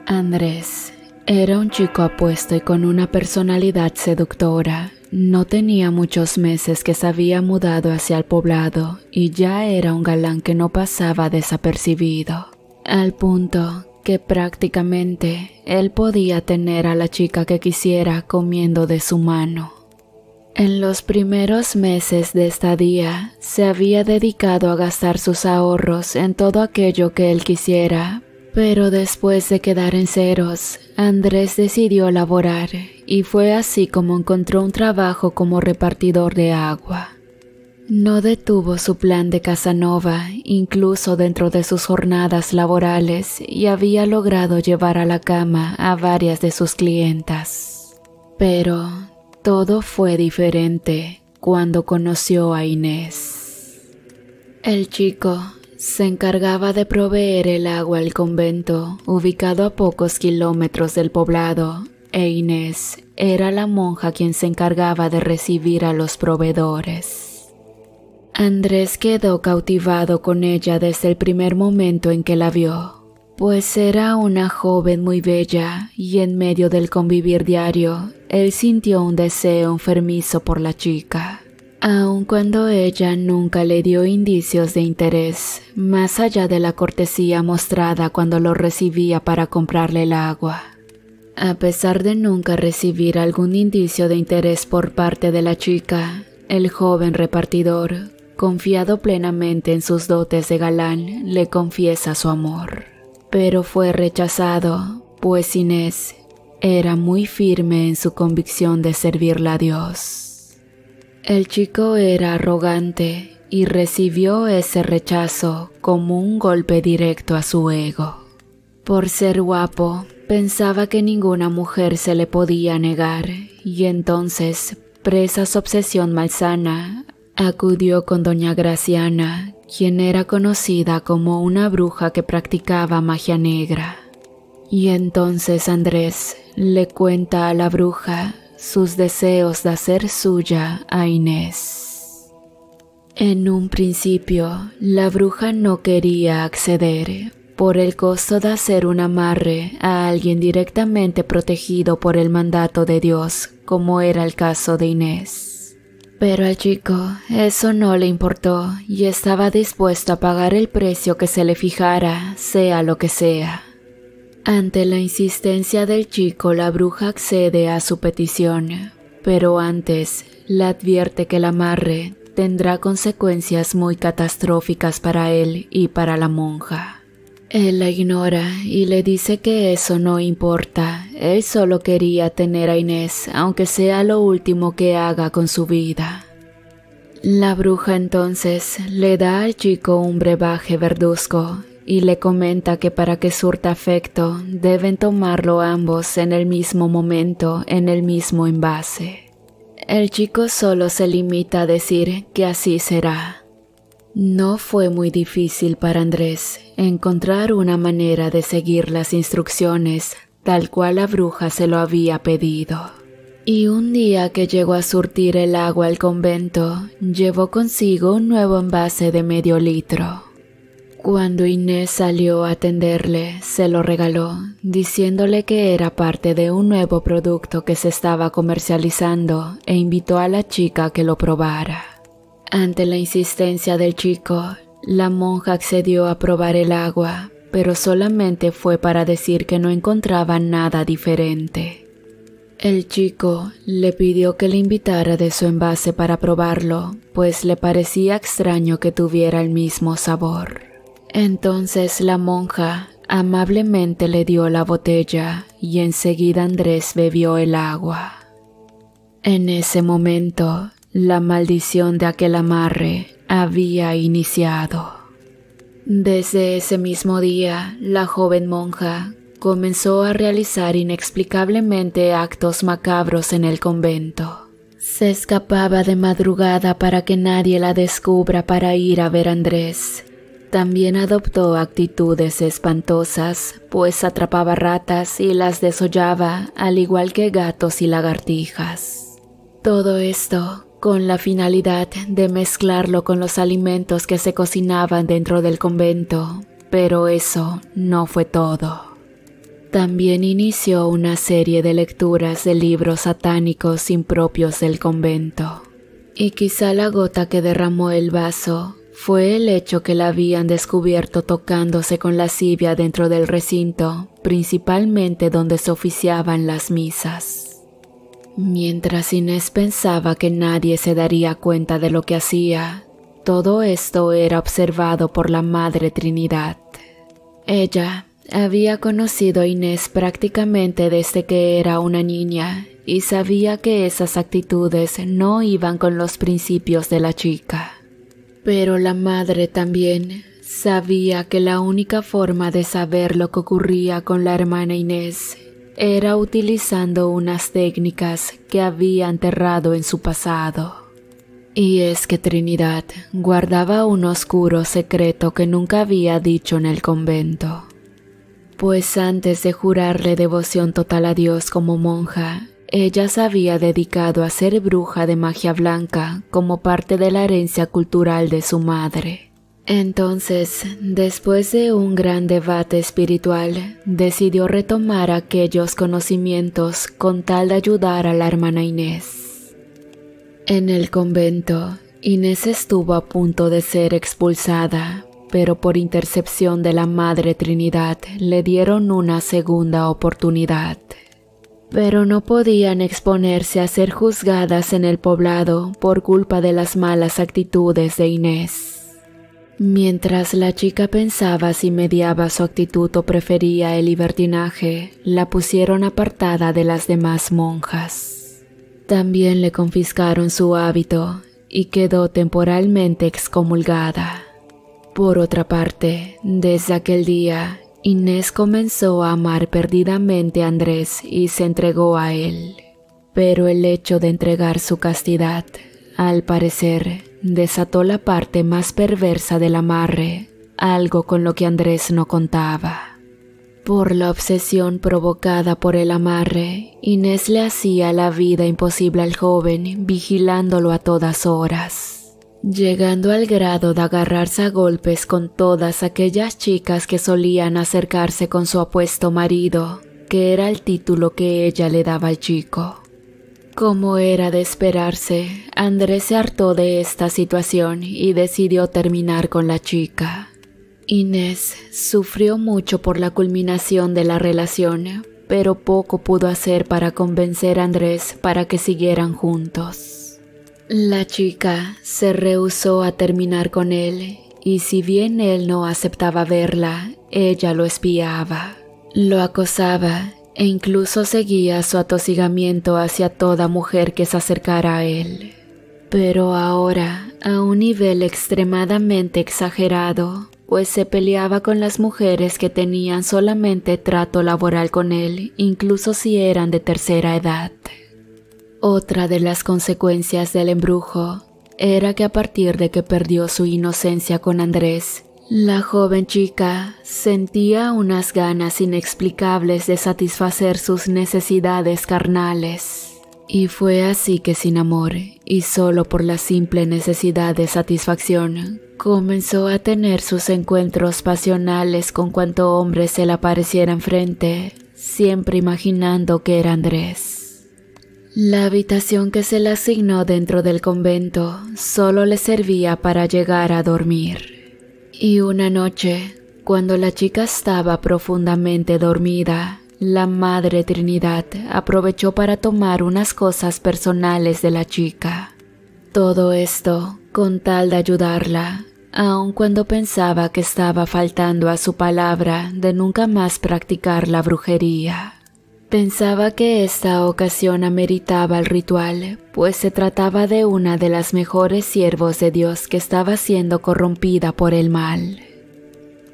Andrés era un chico apuesto y con una personalidad seductora. No tenía muchos meses que se había mudado hacia el poblado y ya era un galán que no pasaba desapercibido, al punto que prácticamente él podía tener a la chica que quisiera comiendo de su mano. En los primeros meses de estadía se había dedicado a gastar sus ahorros en todo aquello que él quisiera, pero después de quedar en ceros, Andrés decidió laborar y fue así como encontró un trabajo como repartidor de agua. No detuvo su plan de Casanova, incluso dentro de sus jornadas laborales, y había logrado llevar a la cama a varias de sus clientas. Pero todo fue diferente cuando conoció a Inés. El chico se encargaba de proveer el agua al convento, ubicado a pocos kilómetros del poblado, e Inés era la monja quien se encargaba de recibir a los proveedores. Andrés quedó cautivado con ella desde el primer momento en que la vio, pues era una joven muy bella y en medio del convivir diario, él sintió un deseo enfermizo por la chica. Aun cuando ella nunca le dio indicios de interés, más allá de la cortesía mostrada cuando lo recibía para comprarle el agua. A pesar de nunca recibir algún indicio de interés por parte de la chica, el joven repartidor, confiado plenamente en sus dotes de galán, le confiesa su amor. Pero fue rechazado, pues Inés era muy firme en su convicción de servirle a Dios. El chico era arrogante y recibió ese rechazo como un golpe directo a su ego. Por ser guapo, pensaba que ninguna mujer se le podía negar y entonces, presa a su obsesión malsana, acudió con doña Graciana, quien era conocida como una bruja que practicaba magia negra. Y entonces Andrés le cuenta a la bruja sus deseos de hacer suya a Inés. En un principio, la bruja no quería acceder por el costo de hacer un amarre a alguien directamente protegido por el mandato de Dios, como era el caso de Inés. Pero al chico eso no le importó y estaba dispuesto a pagar el precio que se le fijara, sea lo que sea. Ante la insistencia del chico, la bruja accede a su petición, pero antes le advierte que el amarre tendrá consecuencias muy catastróficas para él y para la monja. Él la ignora y le dice que eso no importa, él solo quería tener a Inés, aunque sea lo último que haga con su vida. La bruja entonces le da al chico un brebaje verduzco y le comenta que para que surta efecto deben tomarlo ambos en el mismo momento, en el mismo envase. El chico solo se limita a decir que así será. No fue muy difícil para Andrés encontrar una manera de seguir las instrucciones tal cual la bruja se lo había pedido. Y un día que llegó a surtir el agua al convento, llevó consigo un nuevo envase de medio litro. Cuando Inés salió a atenderle, se lo regaló, diciéndole que era parte de un nuevo producto que se estaba comercializando e invitó a la chica a que lo probara. Ante la insistencia del chico, la monja accedió a probar el agua, pero solamente fue para decir que no encontraba nada diferente. El chico le pidió que le invitara de su envase para probarlo, pues le parecía extraño que tuviera el mismo sabor. Entonces la monja amablemente le dio la botella y enseguida Andrés bebió el agua. En ese momento, la maldición de aquel amarre había iniciado. Desde ese mismo día, la joven monja comenzó a realizar inexplicablemente actos macabros en el convento. Se escapaba de madrugada para que nadie la descubra para ir a ver a Andrés. También adoptó actitudes espantosas, pues atrapaba ratas y las desollaba, al igual que gatos y lagartijas. Todo esto con la finalidad de mezclarlo con los alimentos que se cocinaban dentro del convento, pero eso no fue todo. También inició una serie de lecturas de libros satánicos impropios del convento. Y quizá la gota que derramó el vaso fue el hecho que la habían descubierto tocándose con lascivia dentro del recinto, principalmente donde se oficiaban las misas. Mientras Inés pensaba que nadie se daría cuenta de lo que hacía, todo esto era observado por la Madre Trinidad. Ella había conocido a Inés prácticamente desde que era una niña y sabía que esas actitudes no iban con los principios de la chica. Pero la madre también sabía que la única forma de saber lo que ocurría con la hermana Inés era utilizando unas técnicas que había enterrado en su pasado. Y es que Trinidad guardaba un oscuro secreto que nunca había dicho en el convento. Pues antes de jurarle devoción total a Dios como monja, ella se había dedicado a ser bruja de magia blanca como parte de la herencia cultural de su madre. Entonces, después de un gran debate espiritual, decidió retomar aquellos conocimientos con tal de ayudar a la hermana Inés. En el convento, Inés estuvo a punto de ser expulsada, pero por intercepción de la Madre Trinidad le dieron una segunda oportunidad. Pero no podían exponerse a ser juzgadas en el poblado por culpa de las malas actitudes de Inés. Mientras la chica pensaba si mediaba su actitud o prefería el libertinaje, la pusieron apartada de las demás monjas. También le confiscaron su hábito y quedó temporalmente excomulgada. Por otra parte, desde aquel día, Inés comenzó a amar perdidamente a Andrés y se entregó a él. Pero el hecho de entregar su castidad, al parecer, desató la parte más perversa del amarre, algo con lo que Andrés no contaba. Por la obsesión provocada por el amarre, Inés le hacía la vida imposible al joven, vigilándolo a todas horas, llegando al grado de agarrarse a golpes con todas aquellas chicas que solían acercarse con su apuesto marido, que era el título que ella le daba al chico. Como era de esperarse, Andrés se hartó de esta situación y decidió terminar con la chica. Inés sufrió mucho por la culminación de la relación, pero poco pudo hacer para convencer a Andrés para que siguieran juntos. La chica se rehusó a terminar con él y si bien él no aceptaba verla, ella lo espiaba, lo acosaba e incluso seguía su atosigamiento hacia toda mujer que se acercara a él. Pero ahora a un nivel extremadamente exagerado, pues se peleaba con las mujeres que tenían solamente trato laboral con él, incluso si eran de tercera edad. Otra de las consecuencias del embrujo era que a partir de que perdió su inocencia con Andrés, la joven chica sentía unas ganas inexplicables de satisfacer sus necesidades carnales. Y fue así que sin amor, y solo por la simple necesidad de satisfacción, comenzó a tener sus encuentros pasionales con cuanto hombre se le apareciera enfrente, siempre imaginando que era Andrés. La habitación que se le asignó dentro del convento solo le servía para llegar a dormir. Y una noche, cuando la chica estaba profundamente dormida, la Madre Trinidad aprovechó para tomar unas cosas personales de la chica. Todo esto con tal de ayudarla, aun cuando pensaba que estaba faltando a su palabra de nunca más practicar la brujería. Pensaba que esta ocasión ameritaba el ritual, pues se trataba de una de las mejores siervos de Dios que estaba siendo corrompida por el mal.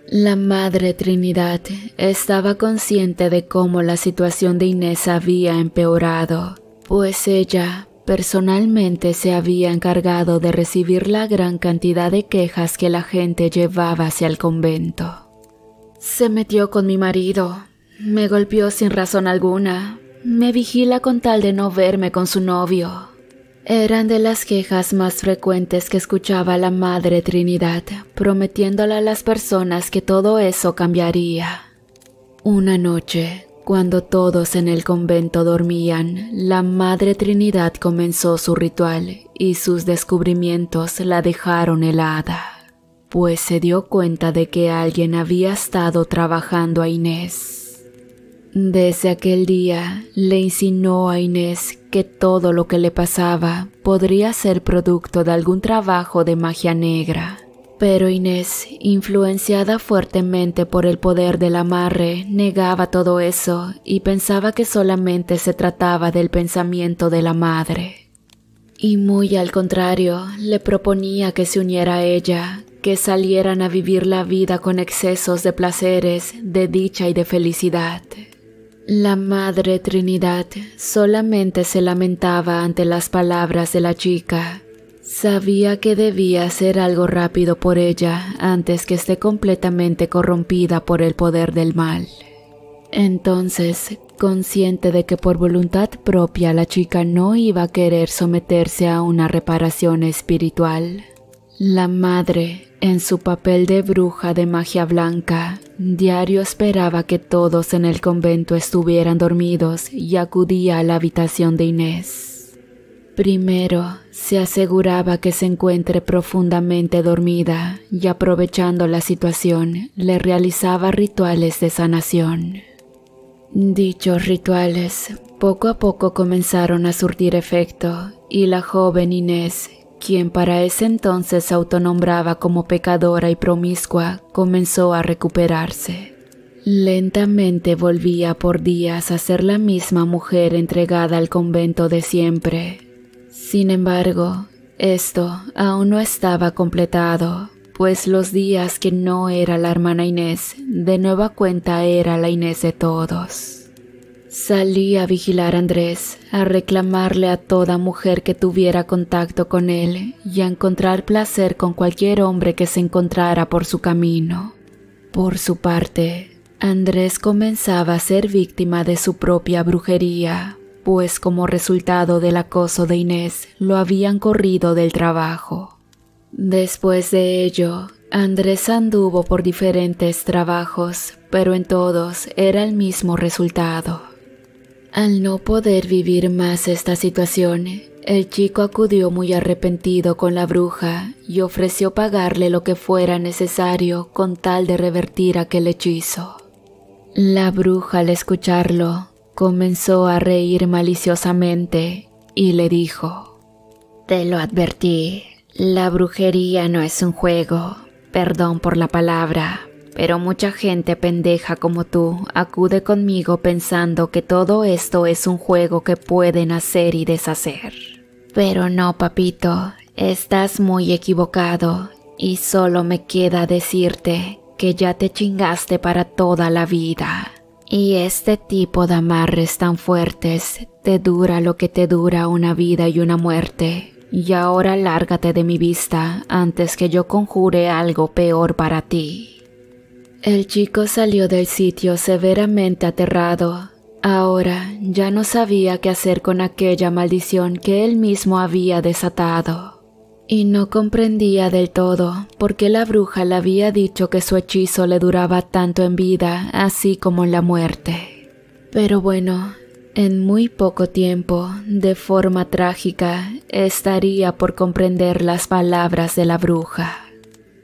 La Madre Trinidad estaba consciente de cómo la situación de Inés había empeorado, pues ella personalmente se había encargado de recibir la gran cantidad de quejas que la gente llevaba hacia el convento. Se metió con mi marido. Me golpeó sin razón alguna. Me vigila con tal de no verme con su novio. Eran de las quejas más frecuentes que escuchaba la Madre Trinidad, prometiéndole a las personas que todo eso cambiaría. Una noche, cuando todos en el convento dormían, la Madre Trinidad comenzó su ritual y sus descubrimientos la dejaron helada, pues se dio cuenta de que alguien había estado trabajando a Inés. Desde aquel día le insinuó a Inés que todo lo que le pasaba podría ser producto de algún trabajo de magia negra. Pero Inés, influenciada fuertemente por el poder del amarre, negaba todo eso y pensaba que solamente se trataba del pensamiento de la madre. Y muy al contrario, le proponía que se uniera a ella, que salieran a vivir la vida con excesos de placeres, de dicha y de felicidad. La Madre Trinidad solamente se lamentaba ante las palabras de la chica. Sabía que debía hacer algo rápido por ella antes que esté completamente corrompida por el poder del mal. Entonces, consciente de que por voluntad propia la chica no iba a querer someterse a una reparación espiritual, la madre, en su papel de bruja de magia blanca, diario esperaba que todos en el convento estuvieran dormidos y acudía a la habitación de Inés. Primero, se aseguraba que se encuentre profundamente dormida y aprovechando la situación, le realizaba rituales de sanación. Dichos rituales poco a poco comenzaron a surtir efecto y la joven Inés, quien para ese entonces se autonombraba como pecadora y promiscua, comenzó a recuperarse. Lentamente volvía por días a ser la misma mujer entregada al convento de siempre. Sin embargo, esto aún no estaba completado, pues los días que no era la hermana Inés, de nueva cuenta era la Inés de todos. Salía a vigilar a Andrés, a reclamarle a toda mujer que tuviera contacto con él y a encontrar placer con cualquier hombre que se encontrara por su camino. Por su parte, Andrés comenzaba a ser víctima de su propia brujería, pues como resultado del acoso de Inés lo habían corrido del trabajo. Después de ello, Andrés anduvo por diferentes trabajos, pero en todos era el mismo resultado. Al no poder vivir más esta situación, el chico acudió muy arrepentido con la bruja y ofreció pagarle lo que fuera necesario con tal de revertir aquel hechizo. La bruja, al escucharlo, comenzó a reír maliciosamente y le dijo: «Te lo advertí, la brujería no es un juego, perdón por la palabra, pero mucha gente pendeja como tú acude conmigo pensando que todo esto es un juego que pueden hacer y deshacer. Pero no, papito, estás muy equivocado y solo me queda decirte que ya te chingaste para toda la vida. Y este tipo de amarres tan fuertes te dura lo que te dura una vida y una muerte. Y ahora lárgate de mi vista antes que yo conjure algo peor para ti». El chico salió del sitio severamente aterrado. Ahora ya no sabía qué hacer con aquella maldición que él mismo había desatado. Y no comprendía del todo por qué la bruja le había dicho que su hechizo le duraba tanto en vida así como en la muerte. Pero bueno, en muy poco tiempo, de forma trágica, estaría por comprender las palabras de la bruja.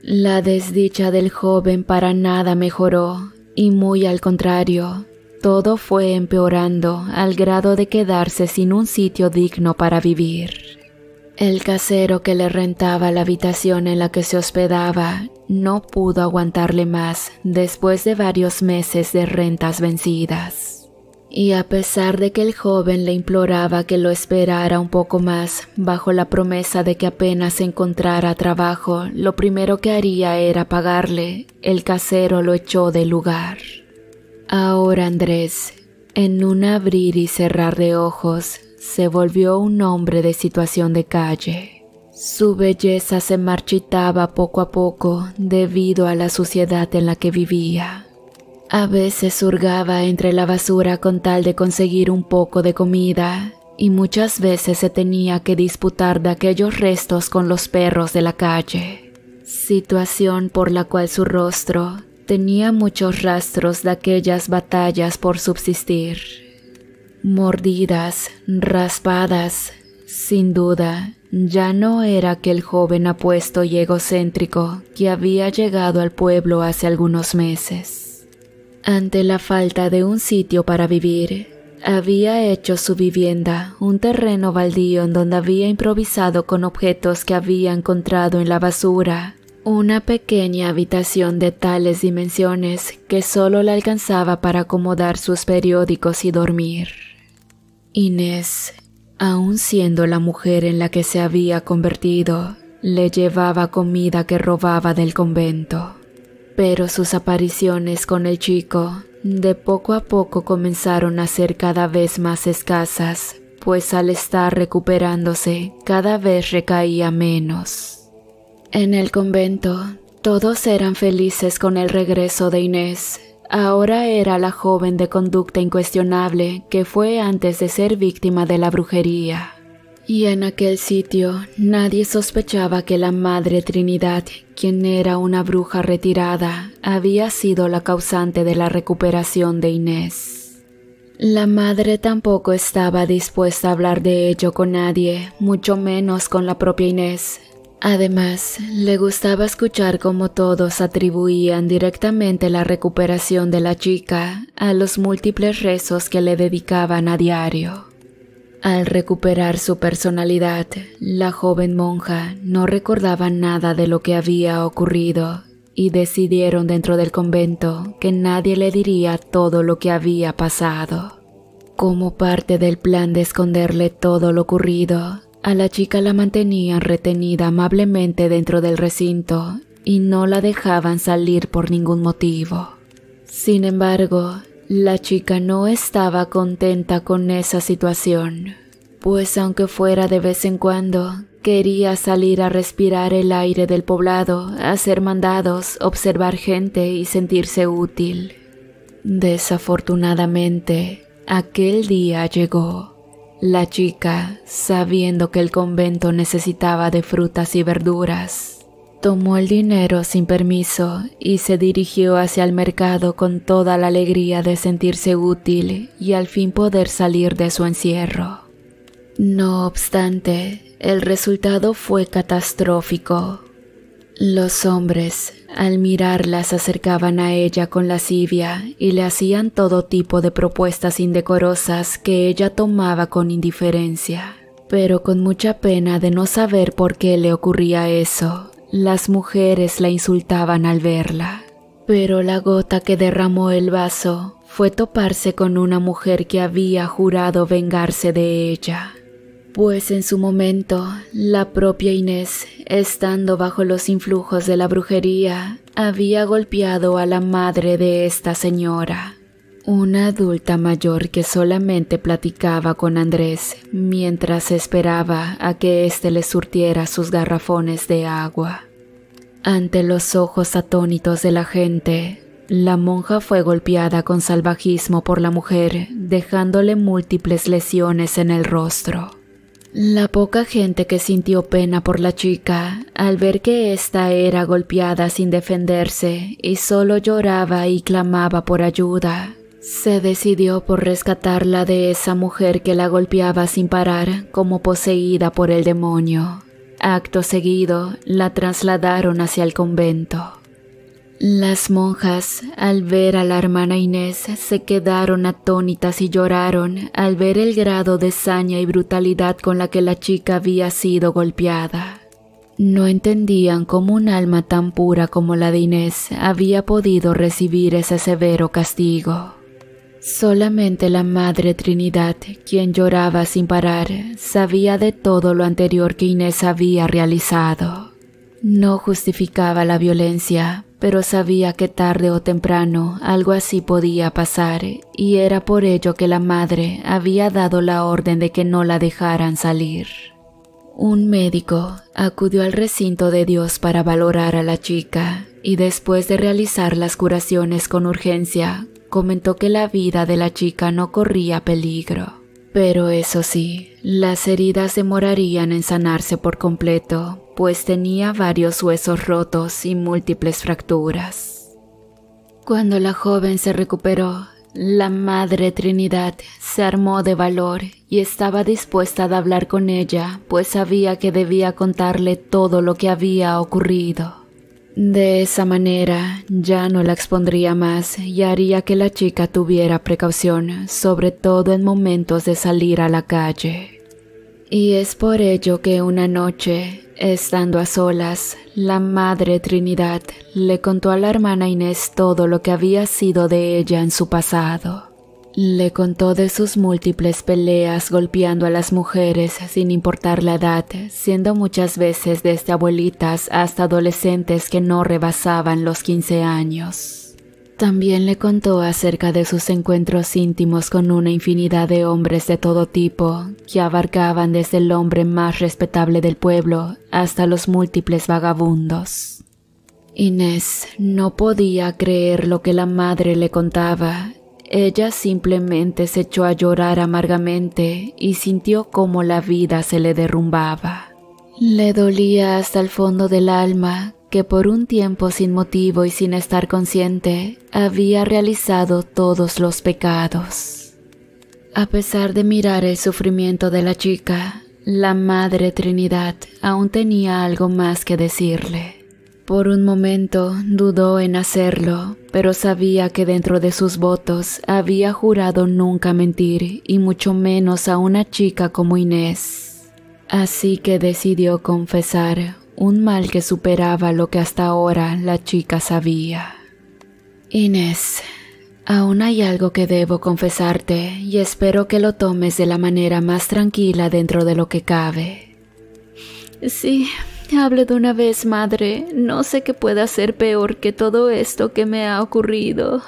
La desdicha del joven para nada mejoró, y muy al contrario, todo fue empeorando al grado de quedarse sin un sitio digno para vivir. El casero que le rentaba la habitación en la que se hospedaba no pudo aguantarle más después de varios meses de rentas vencidas. Y a pesar de que el joven le imploraba que lo esperara un poco más, bajo la promesa de que apenas encontrara trabajo, lo primero que haría era pagarle, el casero lo echó del lugar. Ahora Andrés, en un abrir y cerrar de ojos, se volvió un hombre de situación de calle. Su belleza se marchitaba poco a poco debido a la suciedad en la que vivía. A veces hurgaba entre la basura con tal de conseguir un poco de comida, y muchas veces se tenía que disputar de aquellos restos con los perros de la calle, situación por la cual su rostro, tenía muchos rastros de aquellas batallas por subsistir. Mordidas, raspadas, sin duda, ya no era aquel joven apuesto y egocéntrico que había llegado al pueblo hace algunos meses. Ante la falta de un sitio para vivir, había hecho su vivienda un terreno baldío en donde había improvisado con objetos que había encontrado en la basura, una pequeña habitación de tales dimensiones que solo le alcanzaba para acomodar sus periódicos y dormir. Inés, aun siendo la mujer en la que se había convertido, le llevaba comida que robaba del convento. Pero sus apariciones con el chico de poco a poco comenzaron a ser cada vez más escasas, pues al estar recuperándose cada vez recaía menos. En el convento, todos eran felices con el regreso de Inés. Ahora era la joven de conducta incuestionable que fue antes de ser víctima de la brujería. Y en aquel sitio nadie sospechaba que la Madre Trinidad, quien era una bruja retirada, había sido la causante de la recuperación de Inés. La madre tampoco estaba dispuesta a hablar de ello con nadie, mucho menos con la propia Inés. Además, le gustaba escuchar cómo todos atribuían directamente la recuperación de la chica a los múltiples rezos que le dedicaban a diario. Al recuperar su personalidad, la joven monja no recordaba nada de lo que había ocurrido y decidieron dentro del convento que nadie le diría todo lo que había pasado. Como parte del plan de esconderle todo lo ocurrido, a la chica la mantenían retenida amablemente dentro del recinto y no la dejaban salir por ningún motivo. Sin embargo, la chica no estaba contenta con esa situación, pues aunque fuera de vez en cuando, quería salir a respirar el aire del poblado, hacer mandados, observar gente y sentirse útil. Desafortunadamente, aquel día llegó. La chica, sabiendo que el convento necesitaba de frutas y verduras, tomó el dinero sin permiso y se dirigió hacia el mercado con toda la alegría de sentirse útil y al fin poder salir de su encierro. No obstante, el resultado fue catastrófico. Los hombres, al mirarla, se acercaban a ella con lascivia y le hacían todo tipo de propuestas indecorosas que ella tomaba con indiferencia. Pero con mucha pena de no saber por qué le ocurría eso, las mujeres la insultaban al verla. Pero la gota que derramó el vaso fue toparse con una mujer que había jurado vengarse de ella. Pues en su momento, la propia Inés, estando bajo los influjos de la brujería, había golpeado a la madre de esta señora, una adulta mayor que solamente platicaba con Andrés mientras esperaba a que éste le surtiera sus garrafones de agua. Ante los ojos atónitos de la gente, la monja fue golpeada con salvajismo por la mujer, dejándole múltiples lesiones en el rostro. La poca gente que sintió pena por la chica, al ver que ésta era golpeada sin defenderse y solo lloraba y clamaba por ayuda, se decidió por rescatarla de esa mujer que la golpeaba sin parar como poseída por el demonio. Acto seguido, la trasladaron hacia el convento. Las monjas, al ver a la hermana Inés, se quedaron atónitas y lloraron al ver el grado de saña y brutalidad con la que la chica había sido golpeada. No entendían cómo un alma tan pura como la de Inés había podido recibir ese severo castigo. Solamente la Madre Trinidad, quien lloraba sin parar, sabía de todo lo anterior que Inés había realizado. No justificaba la violencia, pero sabía que tarde o temprano algo así podía pasar, y era por ello que la madre había dado la orden de que no la dejaran salir. Un médico acudió al recinto de Dios para valorar a la chica, y después de realizar las curaciones con urgencia, comentó que la vida de la chica no corría peligro. Pero eso sí, las heridas demorarían en sanarse por completo, pues tenía varios huesos rotos y múltiples fracturas. Cuando la joven se recuperó, la Madre Trinidad se armó de valor y estaba dispuesta a hablar con ella, pues sabía que debía contarle todo lo que había ocurrido. De esa manera ya no la expondría más y haría que la chica tuviera precaución, sobre todo en momentos de salir a la calle. Y es por ello que una noche, estando a solas, la Madre Trinidad le contó a la hermana Inés todo lo que había sido de ella en su pasado. Le contó de sus múltiples peleas golpeando a las mujeres sin importar la edad, siendo muchas veces desde abuelitas hasta adolescentes que no rebasaban los 15 años. También le contó acerca de sus encuentros íntimos con una infinidad de hombres de todo tipo, que abarcaban desde el hombre más respetable del pueblo hasta los múltiples vagabundos. Inés no podía creer lo que la madre le contaba. Ella simplemente se echó a llorar amargamente y sintió cómo la vida se le derrumbaba. Le dolía hasta el fondo del alma que por un tiempo sin motivo y sin estar consciente, había realizado todos los pecados. A pesar de mirar el sufrimiento de la chica, la Madre Trinidad aún tenía algo más que decirle. Por un momento dudó en hacerlo, pero sabía que dentro de sus votos había jurado nunca mentir y mucho menos a una chica como Inés. Así que decidió confesar un mal que superaba lo que hasta ahora la chica sabía. Inés, aún hay algo que debo confesarte y espero que lo tomes de la manera más tranquila dentro de lo que cabe. Sí, hable de una vez, madre. No sé qué pueda ser peor que todo esto que me ha ocurrido.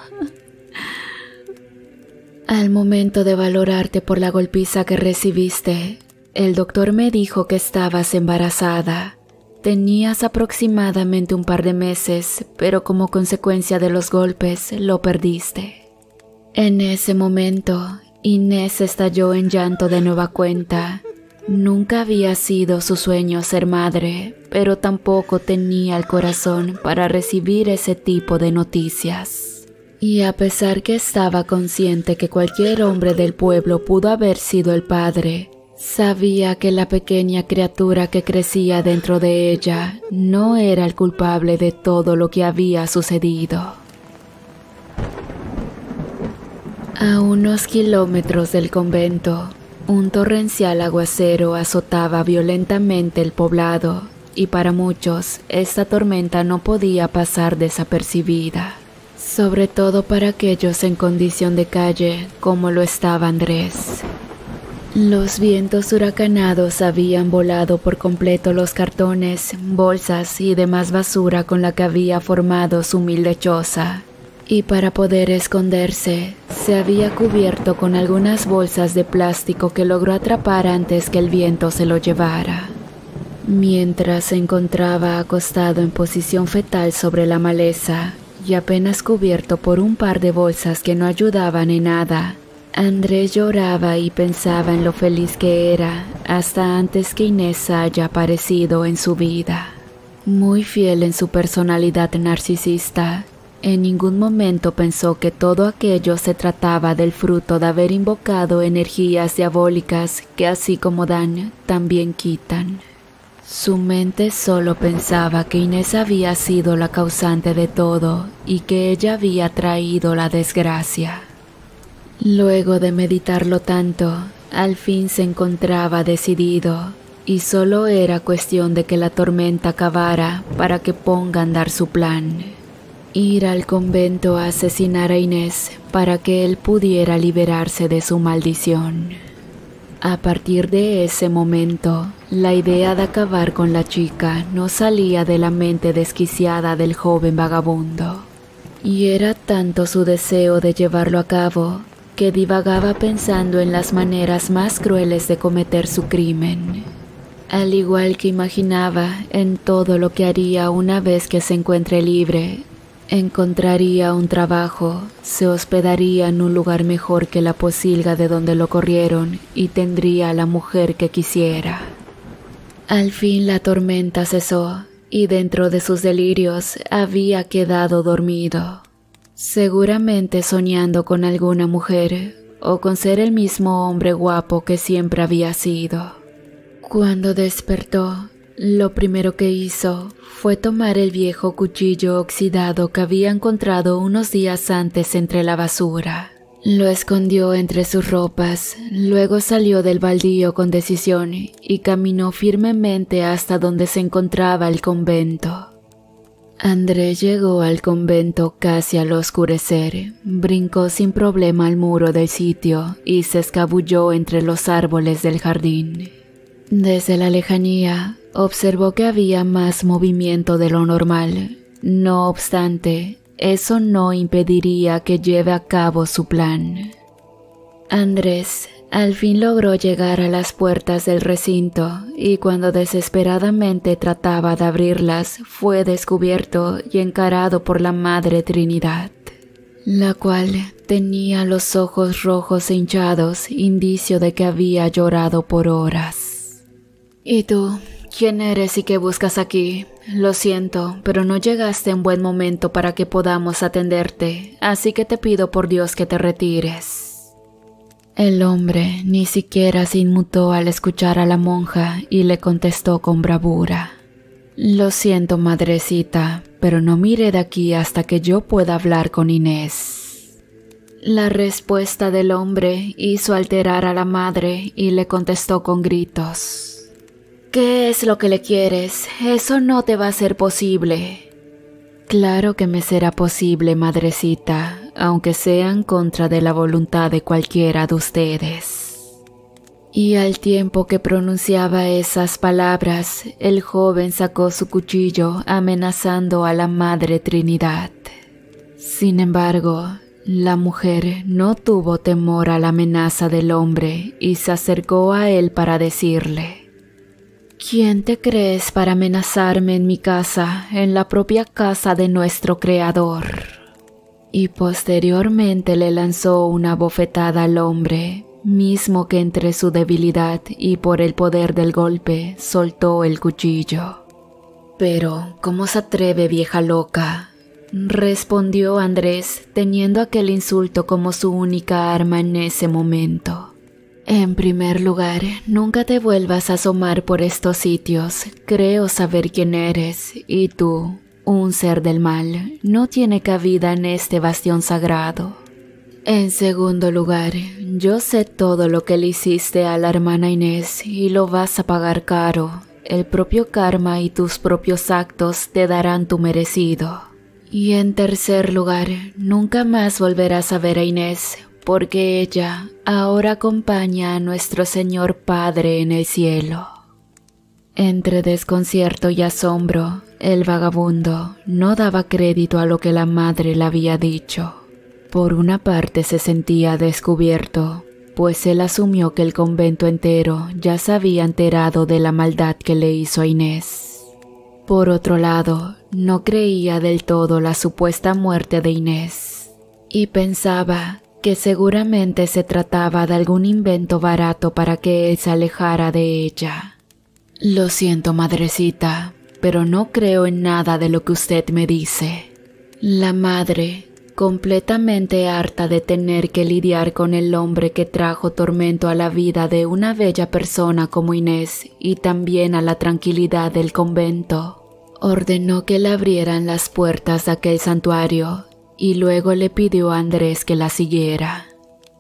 Al momento de valorarte por la golpiza que recibiste, el doctor me dijo que estabas embarazada. Tenías aproximadamente un par de meses, pero como consecuencia de los golpes lo perdiste. En ese momento, Inés estalló en llanto de nueva cuenta. Nunca había sido su sueño ser madre, pero tampoco tenía el corazón para recibir ese tipo de noticias. Y a pesar que estaba consciente que cualquier hombre del pueblo pudo haber sido el padre, sabía que la pequeña criatura que crecía dentro de ella no era el culpable de todo lo que había sucedido. A unos kilómetros del convento, un torrencial aguacero azotaba violentamente el poblado, y para muchos esta tormenta no podía pasar desapercibida, sobre todo para aquellos en condición de calle como lo estaba Andrés. Los vientos huracanados habían volado por completo los cartones, bolsas y demás basura con la que había formado su humilde choza, y para poder esconderse, se había cubierto con algunas bolsas de plástico que logró atrapar antes que el viento se lo llevara. Mientras se encontraba acostado en posición fetal sobre la maleza y apenas cubierto por un par de bolsas que no ayudaban en nada, Andrés lloraba y pensaba en lo feliz que era hasta antes que Inés haya aparecido en su vida. Muy fiel en su personalidad narcisista, en ningún momento pensó que todo aquello se trataba del fruto de haber invocado energías diabólicas que así como dan, también quitan. Su mente solo pensaba que Inés había sido la causante de todo y que ella había traído la desgracia. Luego de meditarlo tanto, al fin se encontraba decidido, y solo era cuestión de que la tormenta acabara para que ponga a andar su plan. Ir al convento a asesinar a Inés para que él pudiera liberarse de su maldición. A partir de ese momento, la idea de acabar con la chica no salía de la mente desquiciada del joven vagabundo, y era tanto su deseo de llevarlo a cabo que divagaba pensando en las maneras más crueles de cometer su crimen, al igual que imaginaba en todo lo que haría una vez que se encuentre libre. Encontraría un trabajo, se hospedaría en un lugar mejor que la posilga de donde lo corrieron y tendría a la mujer que quisiera. Al fin la tormenta cesó y dentro de sus delirios había quedado dormido. seguramente soñando con alguna mujer o con ser el mismo hombre guapo que siempre había sido. Cuando despertó, lo primero que hizo fue tomar el viejo cuchillo oxidado que había encontrado unos días antes entre la basura. Lo escondió entre sus ropas, luego salió del baldío con decisión y caminó firmemente hasta donde se encontraba el convento. Andrés llegó al convento casi al oscurecer, brincó sin problema al muro del sitio y se escabulló entre los árboles del jardín. Desde la lejanía, observó que había más movimiento de lo normal. No obstante, eso no impediría que lleve a cabo su plan. Andrés al fin logró llegar a las puertas del recinto y cuando desesperadamente trataba de abrirlas, fue descubierto y encarado por la Madre Trinidad, la cual tenía los ojos rojos e hinchados, indicio de que había llorado por horas. «¿Y tú? ¿Quién eres y qué buscas aquí? Lo siento, pero no llegaste en buen momento para que podamos atenderte, así que te pido por Dios que te retires». El hombre ni siquiera se inmutó al escuchar a la monja y le contestó con bravura: «Lo siento, madrecita, pero no mire de aquí hasta que yo pueda hablar con Inés». La respuesta del hombre hizo alterar a la madre y le contestó con gritos: «¿Qué es lo que le quieres? Eso no te va a ser posible». «Claro que me será posible, madrecita, aunque sea en contra de la voluntad de cualquiera de ustedes». Y al tiempo que pronunciaba esas palabras, el joven sacó su cuchillo amenazando a la Madre Trinidad. Sin embargo, la mujer no tuvo temor a la amenaza del hombre y se acercó a él para decirle: «¿Quién te crees para amenazarme en mi casa, en la propia casa de nuestro Creador?». Y posteriormente le lanzó una bofetada al hombre, mismo que entre su debilidad y por el poder del golpe soltó el cuchillo. «Pero, ¿cómo se atreve, vieja loca?», respondió Andrés, teniendo aquel insulto como su única arma en ese momento. «En primer lugar, nunca te vuelvas a asomar por estos sitios. Creo saber quién eres, y tú, un ser del mal, no tiene cabida en este bastión sagrado. En segundo lugar, yo sé todo lo que le hiciste a la hermana Inés y lo vas a pagar caro. El propio karma y tus propios actos te darán tu merecido. Y en tercer lugar, nunca más volverás a ver a Inés, porque ella ahora acompaña a nuestro Señor Padre en el cielo». Entre desconcierto y asombro, el vagabundo no daba crédito a lo que la madre le había dicho. Por una parte se sentía descubierto, pues él asumió que el convento entero ya se había enterado de la maldad que le hizo a Inés. Por otro lado, no creía del todo la supuesta muerte de Inés, y pensaba que seguramente se trataba de algún invento barato para que él se alejara de ella. «Lo siento, madrecita, pero no creo en nada de lo que usted me dice». La madre, completamente harta de tener que lidiar con el hombre que trajo tormento a la vida de una bella persona como Inés y también a la tranquilidad del convento, ordenó que le abrieran las puertas de aquel santuario y luego le pidió a Andrés que la siguiera.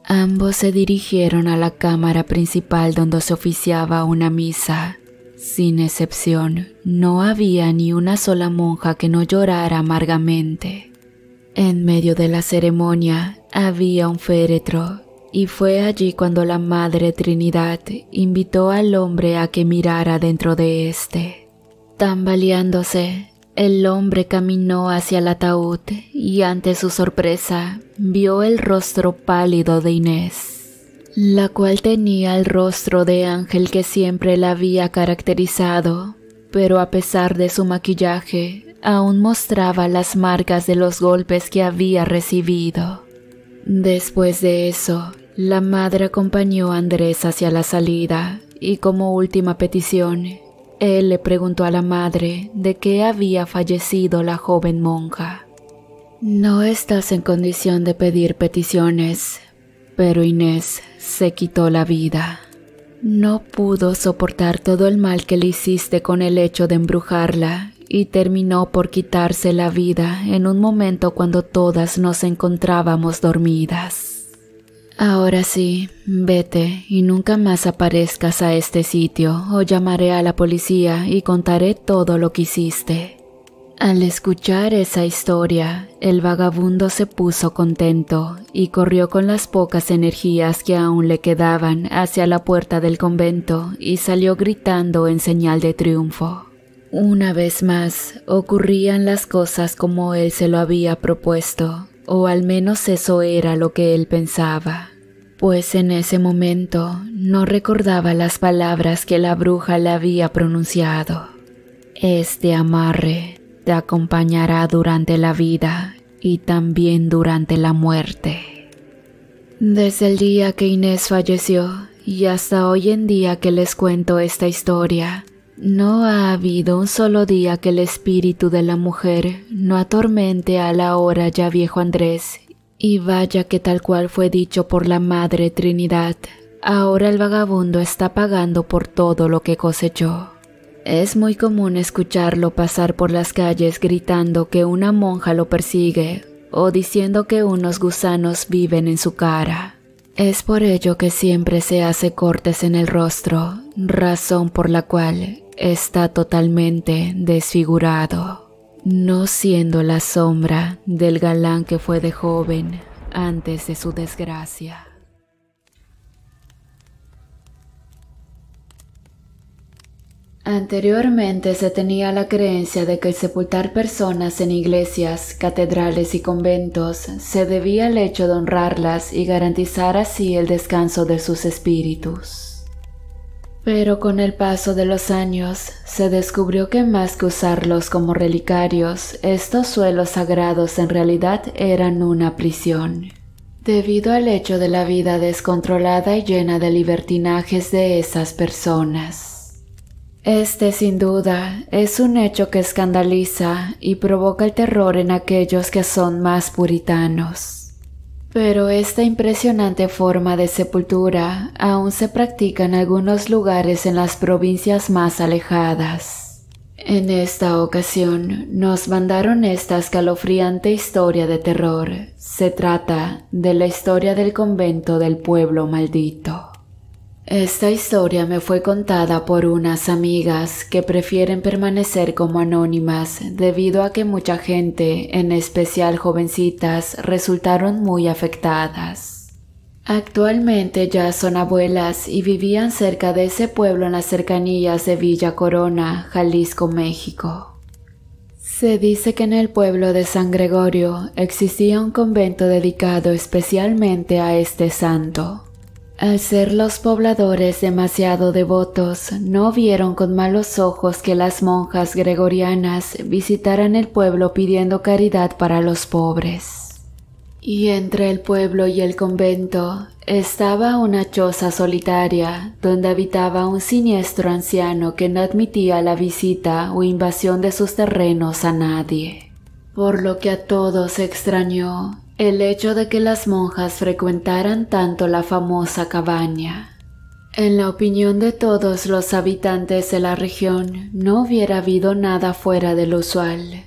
Ambos se dirigieron a la cámara principal donde se oficiaba una misa. Sin excepción, no había ni una sola monja que no llorara amargamente. En medio de la ceremonia había un féretro, y fue allí cuando la Madre Trinidad invitó al hombre a que mirara dentro de éste. Tambaleándose, el hombre caminó hacia el ataúd y ante su sorpresa vio el rostro pálido de Inés, la cual tenía el rostro de ángel que siempre la había caracterizado, pero a pesar de su maquillaje, aún mostraba las marcas de los golpes que había recibido. Después de eso, la madre acompañó a Andrés hacia la salida y como última petición, él le preguntó a la madre de qué había fallecido la joven monja. No estás en condición de pedir peticiones, pero Inés se quitó la vida. No pudo soportar todo el mal que le hiciste con el hecho de embrujarla y terminó por quitarse la vida en un momento cuando todas nos encontrábamos dormidas. Ahora sí, vete y nunca más aparezcas a este sitio o llamaré a la policía y contaré todo lo que hiciste. Al escuchar esa historia, el vagabundo se puso contento y corrió con las pocas energías que aún le quedaban hacia la puerta del convento y salió gritando en señal de triunfo. Una vez más, ocurrían las cosas como él se lo había propuesto, o al menos eso era lo que él pensaba, pues en ese momento no recordaba las palabras que la bruja le había pronunciado. Este amarre te acompañará durante la vida y también durante la muerte. Desde el día que Inés falleció y hasta hoy en día que les cuento esta historia, no ha habido un solo día que el espíritu de la mujer no atormente al ahora ya viejo Andrés, y vaya que tal cual fue dicho por la Madre Trinidad, ahora el vagabundo está pagando por todo lo que cosechó. Es muy común escucharlo pasar por las calles gritando que una monja lo persigue o diciendo que unos gusanos viven en su cara. Es por ello que siempre se hace cortes en el rostro, razón por la cual está totalmente desfigurado, no siendo la sombra del galán que fue de joven antes de su desgracia. Anteriormente se tenía la creencia de que el sepultar personas en iglesias, catedrales y conventos se debía al hecho de honrarlas y garantizar así el descanso de sus espíritus. Pero con el paso de los años se descubrió que más que usarlos como relicarios, estos suelos sagrados en realidad eran una prisión, debido al hecho de la vida descontrolada y llena de libertinajes de esas personas. Este, sin duda, es un hecho que escandaliza y provoca el terror en aquellos que son más puritanos. Pero esta impresionante forma de sepultura aún se practica en algunos lugares en las provincias más alejadas. En esta ocasión nos mandaron esta escalofriante historia de terror. Se trata de la historia del convento del pueblo maldito. Esta historia me fue contada por unas amigas que prefieren permanecer como anónimas debido a que mucha gente, en especial jovencitas, resultaron muy afectadas. Actualmente ya son abuelas y vivían cerca de ese pueblo en las cercanías de Villa Corona, Jalisco, México. Se dice que en el pueblo de San Gregorio existía un convento dedicado especialmente a este santo. Al ser los pobladores demasiado devotos, no vieron con malos ojos que las monjas gregorianas visitaran el pueblo pidiendo caridad para los pobres. Y entre el pueblo y el convento estaba una choza solitaria donde habitaba un siniestro anciano que no admitía la visita o invasión de sus terrenos a nadie, por lo que a todos extrañó el hecho de que las monjas frecuentaran tanto la famosa cabaña. En la opinión de todos los habitantes de la región, no hubiera habido nada fuera de lo usual.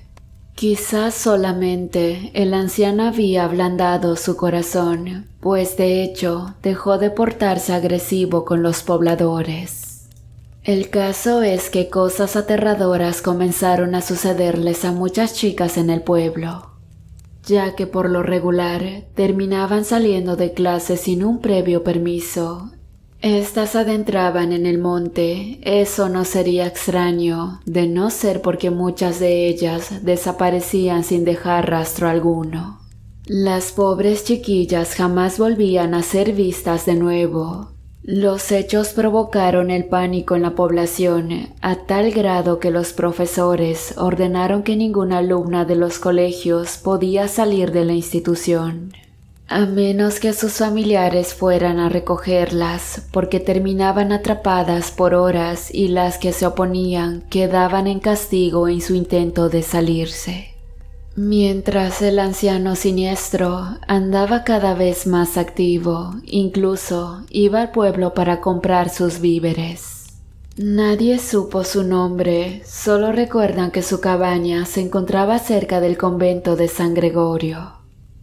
Quizás solamente el anciano había ablandado su corazón, pues de hecho dejó de portarse agresivo con los pobladores. El caso es que cosas aterradoras comenzaron a sucederles a muchas chicas en el pueblo, ya que por lo regular terminaban saliendo de clase sin un previo permiso. Estas adentraban en el monte, eso no sería extraño, de no ser porque muchas de ellas desaparecían sin dejar rastro alguno. Las pobres chiquillas jamás volvían a ser vistas de nuevo. Los hechos provocaron el pánico en la población a tal grado que los profesores ordenaron que ninguna alumna de los colegios podía salir de la institución, a menos que sus familiares fueran a recogerlas, porque terminaban atrapadas por horas y las que se oponían quedaban en castigo en su intento de salirse. Mientras el anciano siniestro andaba cada vez más activo, incluso iba al pueblo para comprar sus víveres. Nadie supo su nombre, solo recuerdan que su cabaña se encontraba cerca del convento de San Gregorio.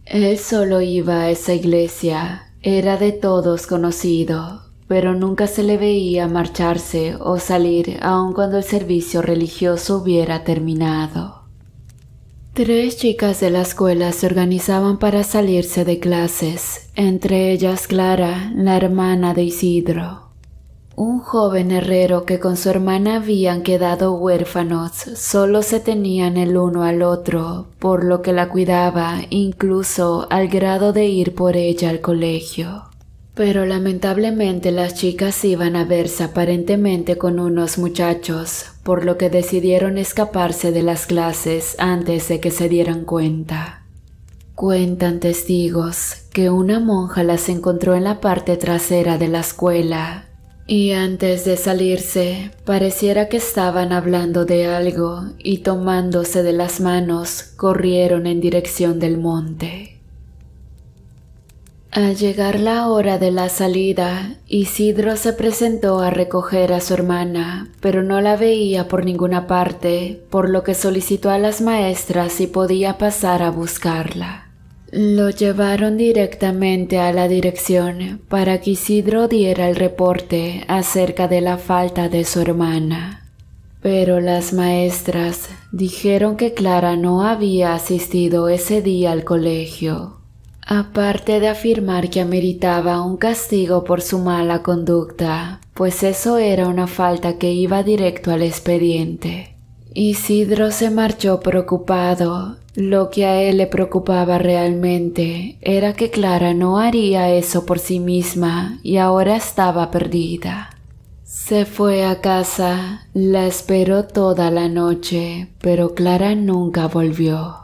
Él solo iba a esa iglesia, era de todos conocido, pero nunca se le veía marcharse o salir aun cuando el servicio religioso hubiera terminado. 3 chicas de la escuela se organizaban para salirse de clases, entre ellas Clara, la hermana de Isidro. Un joven herrero que con su hermana habían quedado huérfanos, solo se tenían el uno al otro, por lo que la cuidaba incluso al grado de ir por ella al colegio. Pero lamentablemente las chicas iban a verse aparentemente con unos muchachos, por lo que decidieron escaparse de las clases antes de que se dieran cuenta. Cuentan testigos que una monja las encontró en la parte trasera de la escuela y antes de salirse pareciera que estaban hablando de algo y tomándose de las manos corrieron en dirección del monte. Al llegar la hora de la salida, Isidro se presentó a recoger a su hermana, pero no la veía por ninguna parte, por lo que solicitó a las maestras si podía pasar a buscarla. Lo llevaron directamente a la dirección para que Isidro diera el reporte acerca de la falta de su hermana. Pero las maestras dijeron que Clara no había asistido ese día al colegio. Aparte de afirmar que ameritaba un castigo por su mala conducta, pues eso era una falta que iba directo al expediente. Isidro se marchó preocupado. Lo que a él le preocupaba realmente era que Clara no haría eso por sí misma y ahora estaba perdida. Se fue a casa, la esperó toda la noche, pero Clara nunca volvió.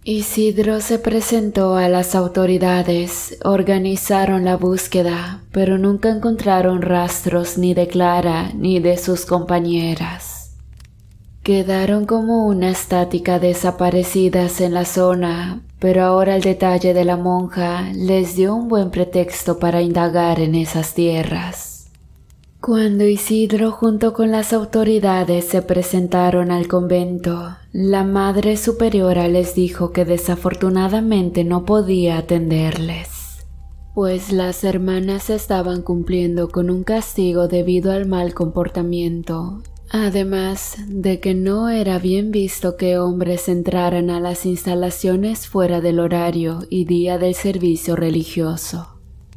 Isidro se presentó a las autoridades, organizaron la búsqueda, pero nunca encontraron rastros ni de Clara ni de sus compañeras. Quedaron como una estática desaparecidas en la zona, pero ahora el detalle de la monja les dio un buen pretexto para indagar en esas tierras. Cuando Isidro junto con las autoridades se presentaron al convento, la Madre Superiora les dijo que desafortunadamente no podía atenderles, pues las hermanas estaban cumpliendo con un castigo debido al mal comportamiento, además de que no era bien visto que hombres entraran a las instalaciones fuera del horario y día del servicio religioso.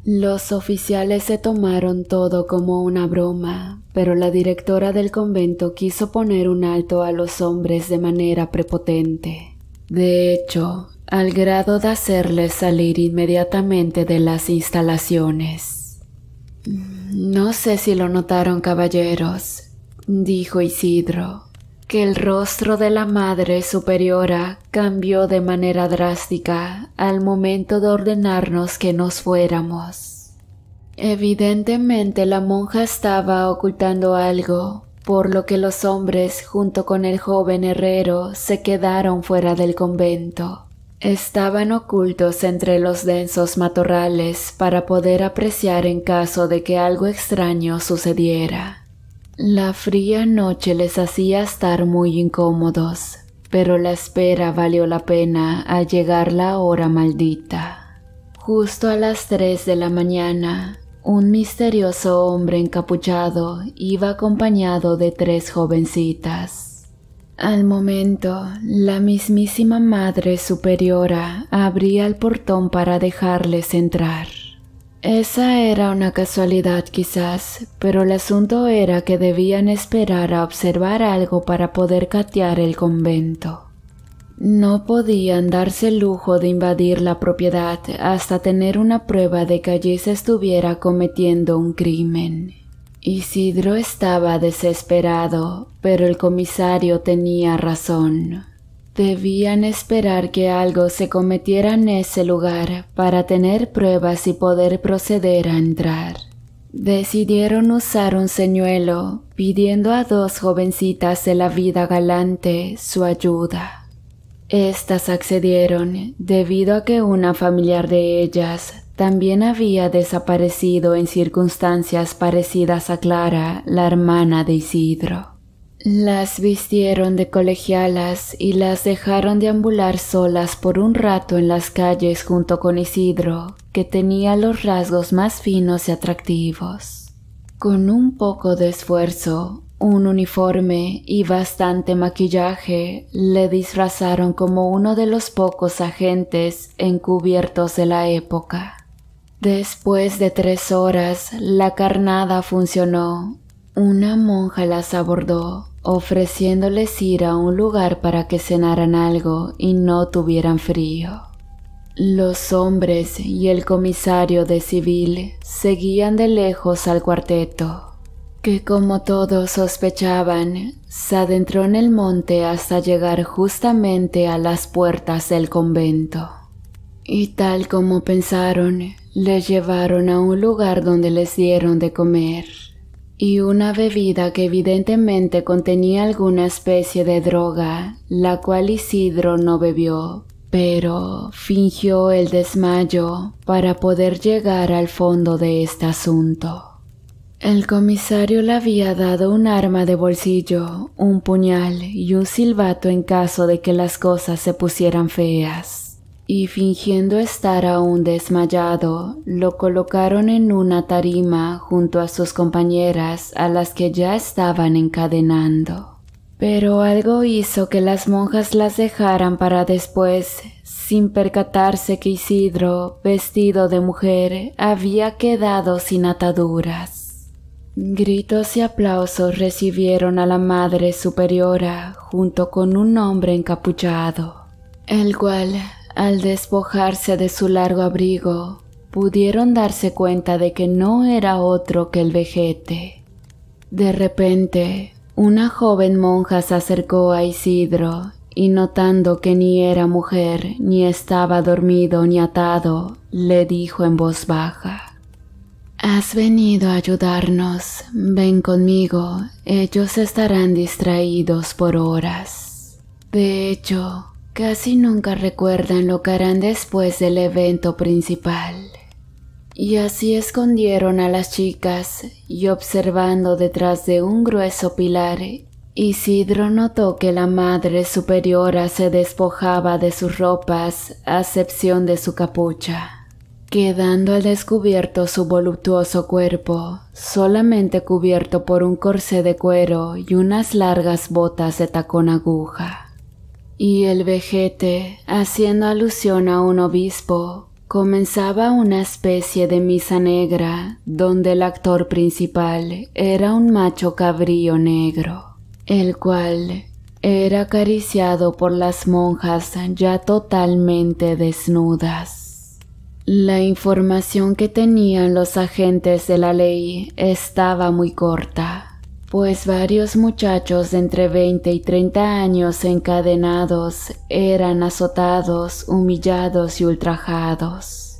Los oficiales se tomaron todo como una broma, pero la directora del convento quiso poner un alto a los hombres de manera prepotente. De hecho, al grado de hacerles salir inmediatamente de las instalaciones. «No sé si lo notaron, caballeros», dijo Isidro, que el rostro de la Madre Superiora cambió de manera drástica al momento de ordenarnos que nos fuéramos. Evidentemente la monja estaba ocultando algo, por lo que los hombres junto con el joven herrero se quedaron fuera del convento. Estaban ocultos entre los densos matorrales para poder apreciar en caso de que algo extraño sucediera. La fría noche les hacía estar muy incómodos, pero la espera valió la pena al llegar la hora maldita. Justo a las 3 de la mañana, un misterioso hombre encapuchado iba acompañado de 3 jovencitas. Al momento, la mismísima Madre Superiora abría el portón para dejarles entrar. Esa era una casualidad quizás, pero el asunto era que debían esperar a observar algo para poder catear el convento. No podían darse el lujo de invadir la propiedad hasta tener una prueba de que allí se estuviera cometiendo un crimen. Isidro estaba desesperado, pero el comisario tenía razón. Debían esperar que algo se cometiera en ese lugar para tener pruebas y poder proceder a entrar. Decidieron usar un señuelo, pidiendo a 2 jovencitas de la vida galante su ayuda. Estas accedieron debido a que una familiar de ellas también había desaparecido en circunstancias parecidas a Clara, la hermana de Isidro. Las vistieron de colegialas y las dejaron deambular solas por un rato en las calles junto con Isidro, que tenía los rasgos más finos y atractivos. Con un poco de esfuerzo, un uniforme y bastante maquillaje, le disfrazaron como uno de los pocos agentes encubiertos de la época. Después de 3 horas, la carnada funcionó. Una monja las abordó, ofreciéndoles ir a un lugar para que cenaran algo y no tuvieran frío. Los hombres y el comisario de civil seguían de lejos al cuarteto, que como todos sospechaban, se adentró en el monte hasta llegar justamente a las puertas del convento. Y tal como pensaron, les llevaron a un lugar donde les dieron de comer y una bebida que evidentemente contenía alguna especie de droga, la cual Isidro no bebió, pero fingió el desmayo para poder llegar al fondo de este asunto. El comisario le había dado un arma de bolsillo, un puñal y un silbato en caso de que las cosas se pusieran feas. Y fingiendo estar aún desmayado, lo colocaron en una tarima junto a sus compañeras a las que ya estaban encadenando. Pero algo hizo que las monjas las dejaran para después, sin percatarse que Isidro, vestido de mujer, había quedado sin ataduras. Gritos y aplausos recibieron a la Madre Superiora junto con un hombre encapuchado, el cual, al despojarse de su largo abrigo, pudieron darse cuenta de que no era otro que el vejete. De repente, una joven monja se acercó a Isidro y notando que ni era mujer, ni estaba dormido ni atado, le dijo en voz baja: «Has venido a ayudarnos, ven conmigo, ellos estarán distraídos por horas». De hecho, casi nunca recuerdan lo que harán después del evento principal. Y así escondieron a las chicas y observando detrás de un grueso pilar, Isidro notó que la Madre Superiora se despojaba de sus ropas a excepción de su capucha, quedando al descubierto su voluptuoso cuerpo, solamente cubierto por un corsé de cuero y unas largas botas de tacón aguja. Y el vejete, haciendo alusión a un obispo, comenzaba una especie de misa negra donde el actor principal era un macho cabrío negro, el cual era acariciado por las monjas ya totalmente desnudas. La información que tenían los agentes de la ley estaba muy corta, pues varios muchachos de entre 20 y 30 años encadenados eran azotados, humillados y ultrajados.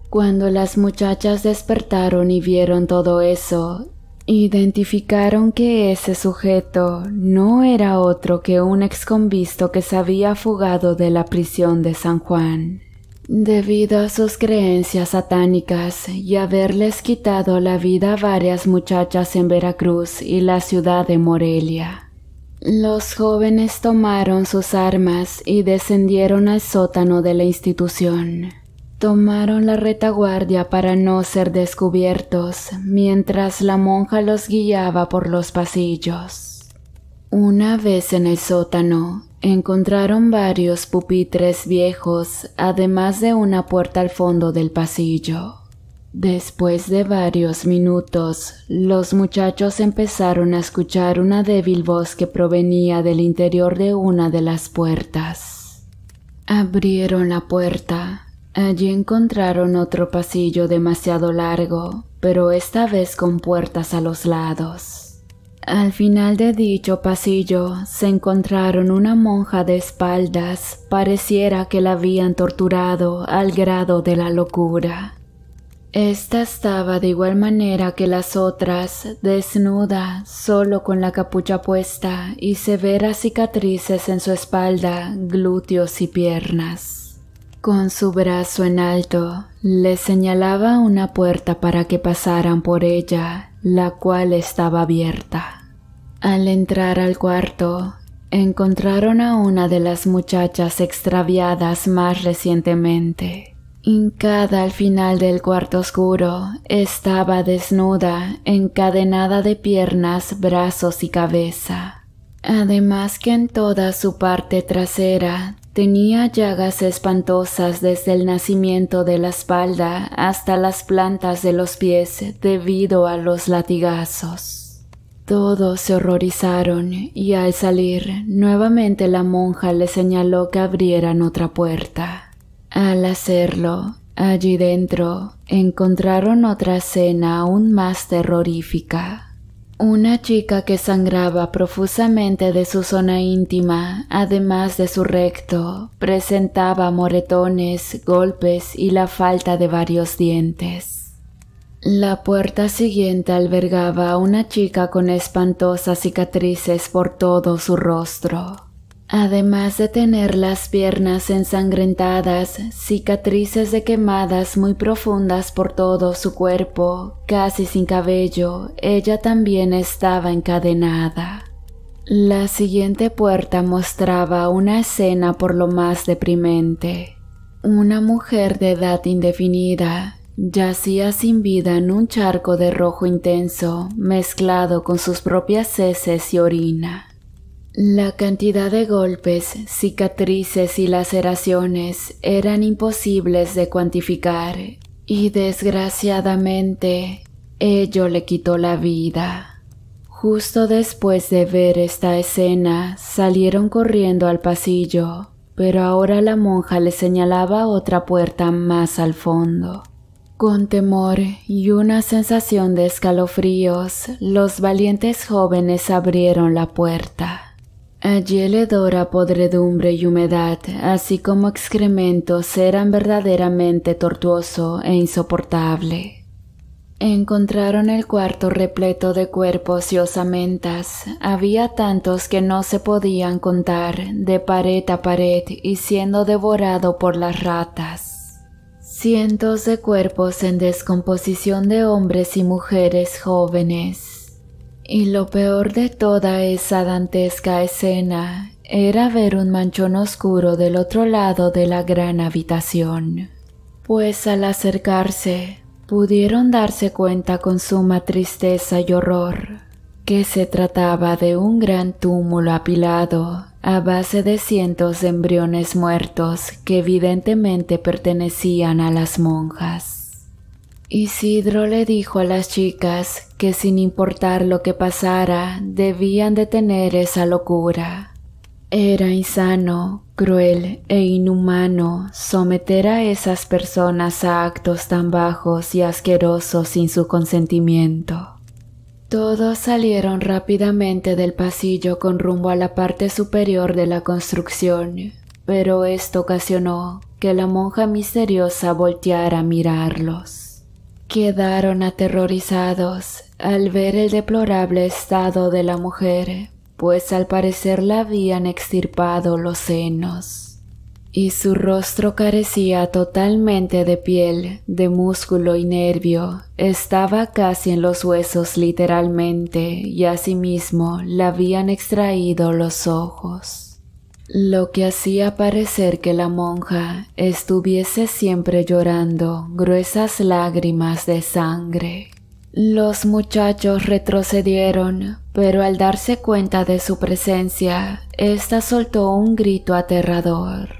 Cuando las muchachas despertaron y vieron todo eso, identificaron que ese sujeto no era otro que un exconvicto que se había fugado de la prisión de San Juan, debido a sus creencias satánicas y haberles quitado la vida a varias muchachas en Veracruz y la ciudad de Morelia. Los jóvenes tomaron sus armas y descendieron al sótano de la institución. Tomaron la retaguardia para no ser descubiertos, mientras la monja los guiaba por los pasillos. Una vez en el sótano, encontraron varios pupitres viejos, además de una puerta al fondo del pasillo. Después de varios minutos, los muchachos empezaron a escuchar una débil voz que provenía del interior de una de las puertas. Abrieron la puerta. Allí encontraron otro pasillo demasiado largo, pero esta vez con puertas a los lados. Al final de dicho pasillo se encontraron una monja de espaldas, pareciera que la habían torturado al grado de la locura. Esta estaba de igual manera que las otras, desnuda, solo con la capucha puesta y severas cicatrices en su espalda, glúteos y piernas. Con su brazo en alto, le señalaba una puerta para que pasaran por ella, la cual estaba abierta. Al entrar al cuarto, encontraron a una de las muchachas extraviadas más recientemente. Hincada al final del cuarto oscuro, estaba desnuda, encadenada de piernas, brazos y cabeza. Además que en toda su parte trasera tenía llagas espantosas desde el nacimiento de la espalda hasta las plantas de los pies debido a los latigazos. Todos se horrorizaron y al salir, nuevamente la monja le señaló que abrieran otra puerta. Al hacerlo, allí dentro encontraron otra escena aún más terrorífica. Una chica que sangraba profusamente de su zona íntima, además de su recto, presentaba moretones, golpes y la falta de varios dientes. La puerta siguiente albergaba a una chica con espantosas cicatrices por todo su rostro. Además de tener las piernas ensangrentadas, cicatrices de quemadas muy profundas por todo su cuerpo, casi sin cabello, ella también estaba encadenada. La siguiente puerta mostraba una escena por lo más deprimente. Una mujer de edad indefinida yacía sin vida en un charco de rojo intenso, mezclado con sus propias heces y orina. La cantidad de golpes, cicatrices y laceraciones eran imposibles de cuantificar y desgraciadamente ello le quitó la vida. Justo después de ver esta escena salieron corriendo al pasillo, pero ahora la monja le señalaba otra puerta más al fondo. Con temor y una sensación de escalofríos, los valientes jóvenes abrieron la puerta. Allí el hedor a podredumbre y humedad, así como excrementos, eran verdaderamente tortuoso e insoportable. Encontraron el cuarto repleto de cuerpos y osamentas. Había tantos que no se podían contar, de pared a pared y siendo devorado por las ratas. Cientos de cuerpos en descomposición de hombres y mujeres jóvenes. Y lo peor de toda esa dantesca escena era ver un manchón oscuro del otro lado de la gran habitación, pues al acercarse pudieron darse cuenta con suma tristeza y horror que se trataba de un gran túmulo apilado a base de cientos de embriones muertos que evidentemente pertenecían a las monjas. Isidro le dijo a las chicas que sin importar lo que pasara, debían detener esa locura. Era insano, cruel e inhumano someter a esas personas a actos tan bajos y asquerosos sin su consentimiento. Todos salieron rápidamente del pasillo con rumbo a la parte superior de la construcción, pero esto ocasionó que la monja misteriosa volteara a mirarlos. Quedaron aterrorizados al ver el deplorable estado de la mujer, pues al parecer la habían extirpado los senos, y su rostro carecía totalmente de piel, de músculo y nervio, estaba casi en los huesos literalmente, y asimismo le habían extraído los ojos. Lo que hacía parecer que la monja estuviese siempre llorando gruesas lágrimas de sangre. Los muchachos retrocedieron, pero al darse cuenta de su presencia, ésta soltó un grito aterrador,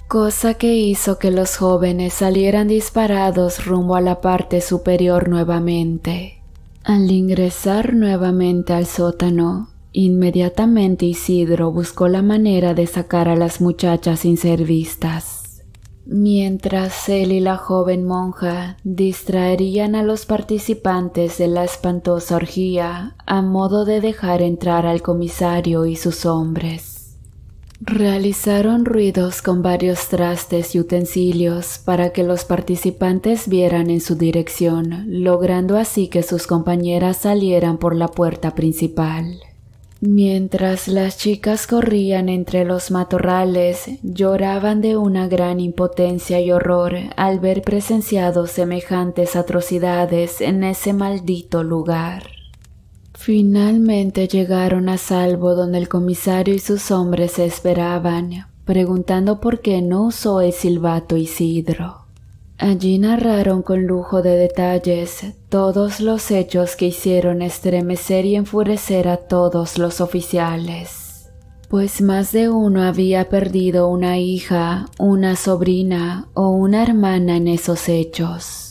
cosa que hizo que los jóvenes salieran disparados rumbo a la parte superior nuevamente. Al ingresar nuevamente al sótano, inmediatamente Isidro buscó la manera de sacar a las muchachas sin ser vistas, mientras él y la joven monja distraerían a los participantes de la espantosa orgía a modo de dejar entrar al comisario y sus hombres. Realizaron ruidos con varios trastes y utensilios para que los participantes vieran en su dirección, logrando así que sus compañeras salieran por la puerta principal. Mientras las chicas corrían entre los matorrales, lloraban de una gran impotencia y horror al ver presenciado semejantes atrocidades en ese maldito lugar. Finalmente llegaron a salvo donde el comisario y sus hombres se esperaban, preguntando por qué no usó el silbato Isidro. Allí narraron con lujo de detalles todos los hechos que hicieron estremecer y enfurecer a todos los oficiales, pues más de uno había perdido una hija, una sobrina o una hermana en esos hechos.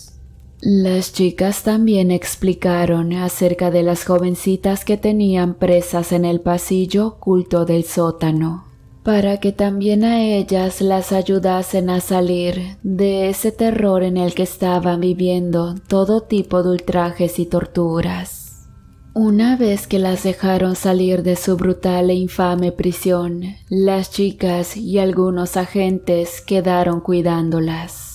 Las chicas también explicaron acerca de las jovencitas que tenían presas en el pasillo oculto del sótano, para que también a ellas las ayudasen a salir de ese terror en el que estaban viviendo todo tipo de ultrajes y torturas. Una vez que las dejaron salir de su brutal e infame prisión, las chicas y algunos agentes quedaron cuidándolas.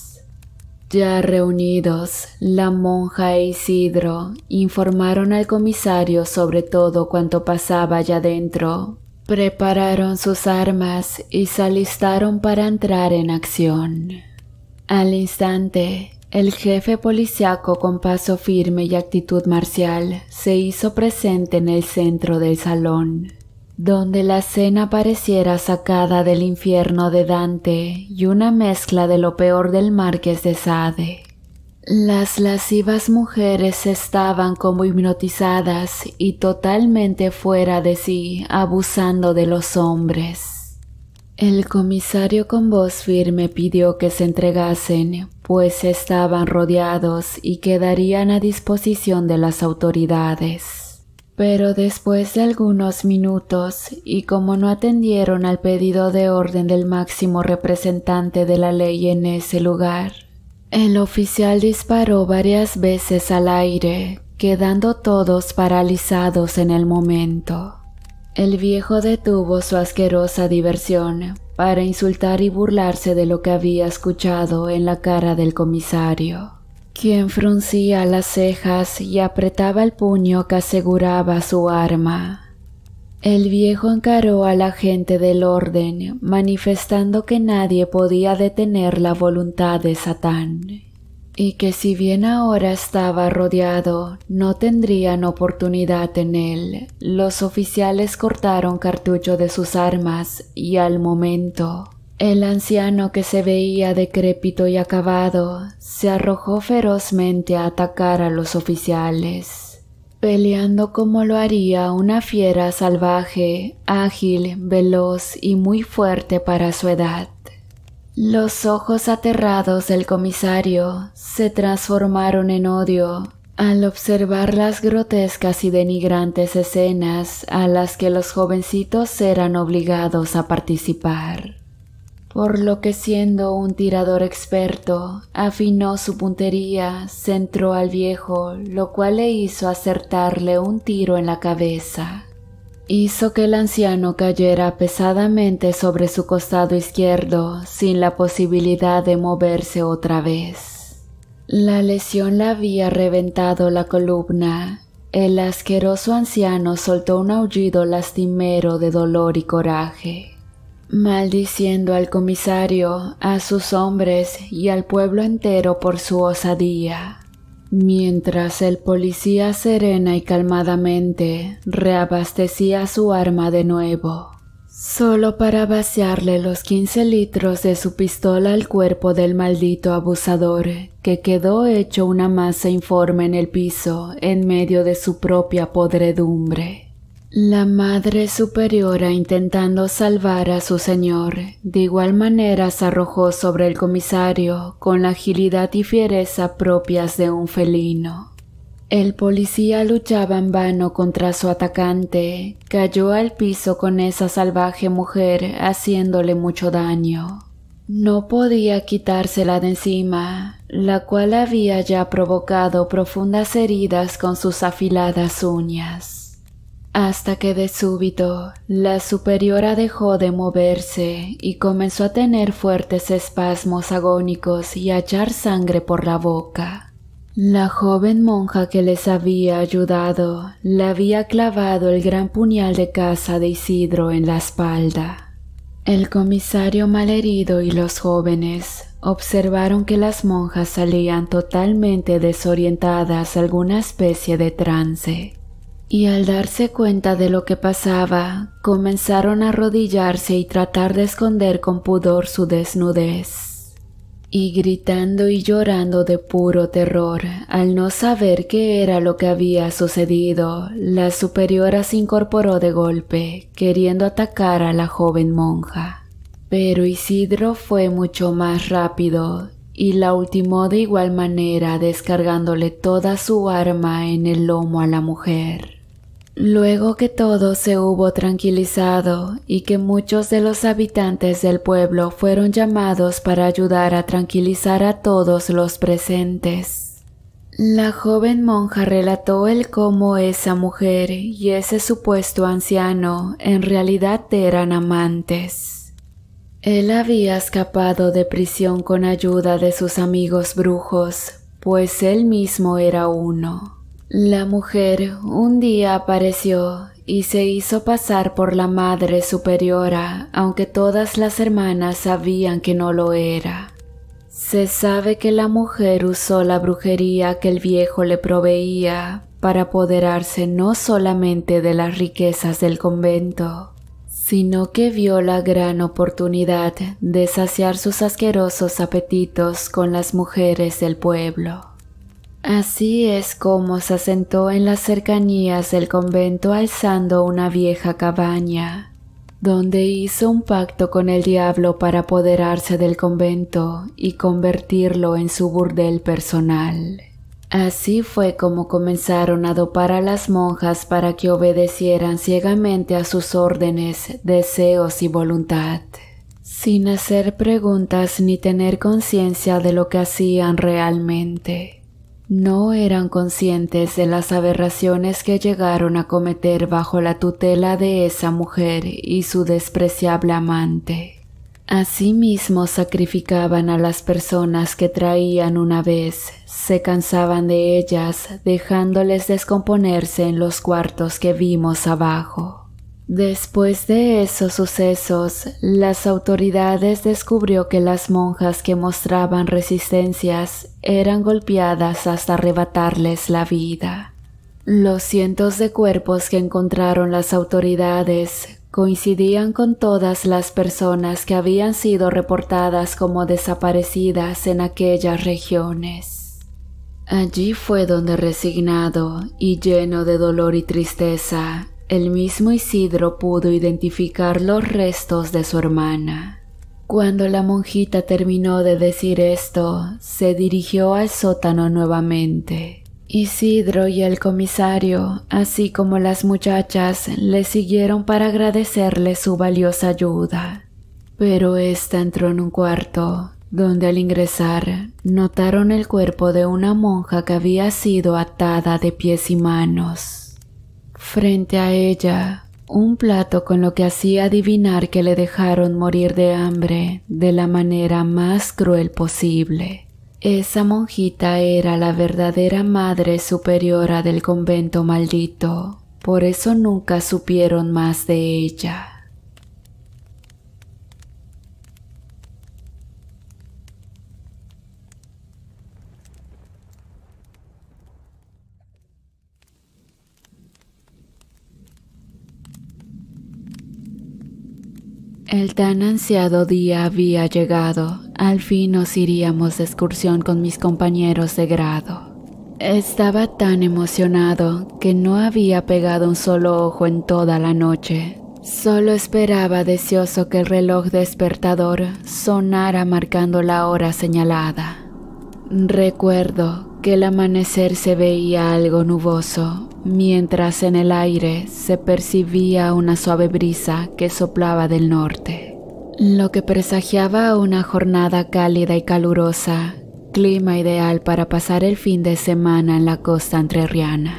Ya reunidos, la monja e Isidro informaron al comisario sobre todo cuanto pasaba allá dentro. Prepararon sus armas y se alistaron para entrar en acción. Al instante, el jefe policíaco con paso firme y actitud marcial se hizo presente en el centro del salón, donde la escena pareciera sacada del infierno de Dante y una mezcla de lo peor del Marqués de Sade. Las lascivas mujeres estaban como hipnotizadas y totalmente fuera de sí, abusando de los hombres. El comisario con voz firme pidió que se entregasen, pues estaban rodeados y quedarían a disposición de las autoridades. Pero después de algunos minutos, y como no atendieron al pedido de orden del máximo representante de la ley en ese lugar, el oficial disparó varias veces al aire, quedando todos paralizados en el momento. El viejo detuvo su asquerosa diversión para insultar y burlarse de lo que había escuchado en la cara del comisario, quien fruncía las cejas y apretaba el puño que aseguraba su arma. El viejo encaró al agente del orden, manifestando que nadie podía detener la voluntad de Satán, y que si bien ahora estaba rodeado, no tendrían oportunidad en él. Los oficiales cortaron cartucho de sus armas y al momento, el anciano, que se veía decrépito y acabado, se arrojó ferozmente a atacar a los oficiales, peleando como lo haría una fiera salvaje, ágil, veloz y muy fuerte para su edad. Los ojos aterrados del comisario se transformaron en odio al observar las grotescas y denigrantes escenas a las que los jovencitos eran obligados a participar. Por lo que, siendo un tirador experto, afinó su puntería, centró al viejo, lo cual le hizo acertarle un tiro en la cabeza. Hizo que el anciano cayera pesadamente sobre su costado izquierdo, sin la posibilidad de moverse otra vez. La lesión le había reventado la columna. El asqueroso anciano soltó un aullido lastimero de dolor y coraje, maldiciendo al comisario, a sus hombres y al pueblo entero por su osadía, mientras el policía serena y calmadamente reabastecía su arma de nuevo, solo para vaciarle los 15 litros de su pistola al cuerpo del maldito abusador, que quedó hecho una masa informe en el piso en medio de su propia podredumbre. La Madre Superiora, intentando salvar a su señor, de igual manera se arrojó sobre el comisario con la agilidad y fiereza propias de un felino. El policía luchaba en vano contra su atacante, cayó al piso con esa salvaje mujer haciéndole mucho daño. No podía quitársela de encima, la cual había ya provocado profundas heridas con sus afiladas uñas. hasta que de súbito la superiora dejó de moverse y comenzó a tener fuertes espasmos agónicos y a echar sangre por la boca. La joven monja que les había ayudado le había clavado el gran puñal de caza de Isidro en la espalda. El comisario malherido y los jóvenes observaron que las monjas salían totalmente desorientadas a alguna especie de trance, y al darse cuenta de lo que pasaba, comenzaron a arrodillarse y tratar de esconder con pudor su desnudez. Y gritando y llorando de puro terror, al no saber qué era lo que había sucedido, la superiora se incorporó de golpe, queriendo atacar a la joven monja. Pero Isidro fue mucho más rápido y la ultimó de igual manera, descargándole toda su arma en el lomo a la mujer. Luego que todo se hubo tranquilizado y que muchos de los habitantes del pueblo fueron llamados para ayudar a tranquilizar a todos los presentes, la joven monja relató el cómo esa mujer y ese supuesto anciano en realidad eran amantes. Él había escapado de prisión con ayuda de sus amigos brujos, pues él mismo era uno. La mujer un día apareció y se hizo pasar por la madre superiora, aunque todas las hermanas sabían que no lo era. Se sabe que la mujer usó la brujería que el viejo le proveía para apoderarse no solamente de las riquezas del convento, sino que vio la gran oportunidad de saciar sus asquerosos apetitos con las mujeres del pueblo. Así es como se asentó en las cercanías del convento alzando una vieja cabaña, donde hizo un pacto con el diablo para apoderarse del convento y convertirlo en su burdel personal. Así fue como comenzaron a dopar a las monjas para que obedecieran ciegamente a sus órdenes, deseos y voluntad, sin hacer preguntas ni tener conciencia de lo que hacían realmente. No eran conscientes de las aberraciones que llegaron a cometer bajo la tutela de esa mujer y su despreciable amante. Asimismo sacrificaban a las personas que traían una vez, se cansaban de ellas, dejándoles descomponerse en los cuartos que vimos abajo. Después de esos sucesos, las autoridades descubrió que las monjas que mostraban resistencias eran golpeadas hasta arrebatarles la vida. Los cientos de cuerpos que encontraron las autoridades coincidían con todas las personas que habían sido reportadas como desaparecidas en aquellas regiones. Allí fue donde, resignado y lleno de dolor y tristeza, el mismo Isidro pudo identificar los restos de su hermana. Cuando la monjita terminó de decir esto, se dirigió al sótano nuevamente. Isidro y el comisario, así como las muchachas, le siguieron para agradecerle su valiosa ayuda. Pero ésta entró en un cuarto, donde al ingresar, notaron el cuerpo de una monja que había sido atada de pies y manos. Frente a ella, un plato con lo que hacía adivinar que le dejaron morir de hambre de la manera más cruel posible. Esa monjita era la verdadera madre superiora del convento maldito, por eso nunca supieron más de ella. El tan ansiado día había llegado. Al fin nos iríamos de excursión con mis compañeros de grado. Estaba tan emocionado que no había pegado un solo ojo en toda la noche. Solo esperaba deseoso que el reloj despertador sonara marcando la hora señalada. Recuerdo que el amanecer se veía algo nuboso, mientras en el aire se percibía una suave brisa que soplaba del norte, lo que presagiaba una jornada cálida y calurosa, clima ideal para pasar el fin de semana en la costa entrerriana.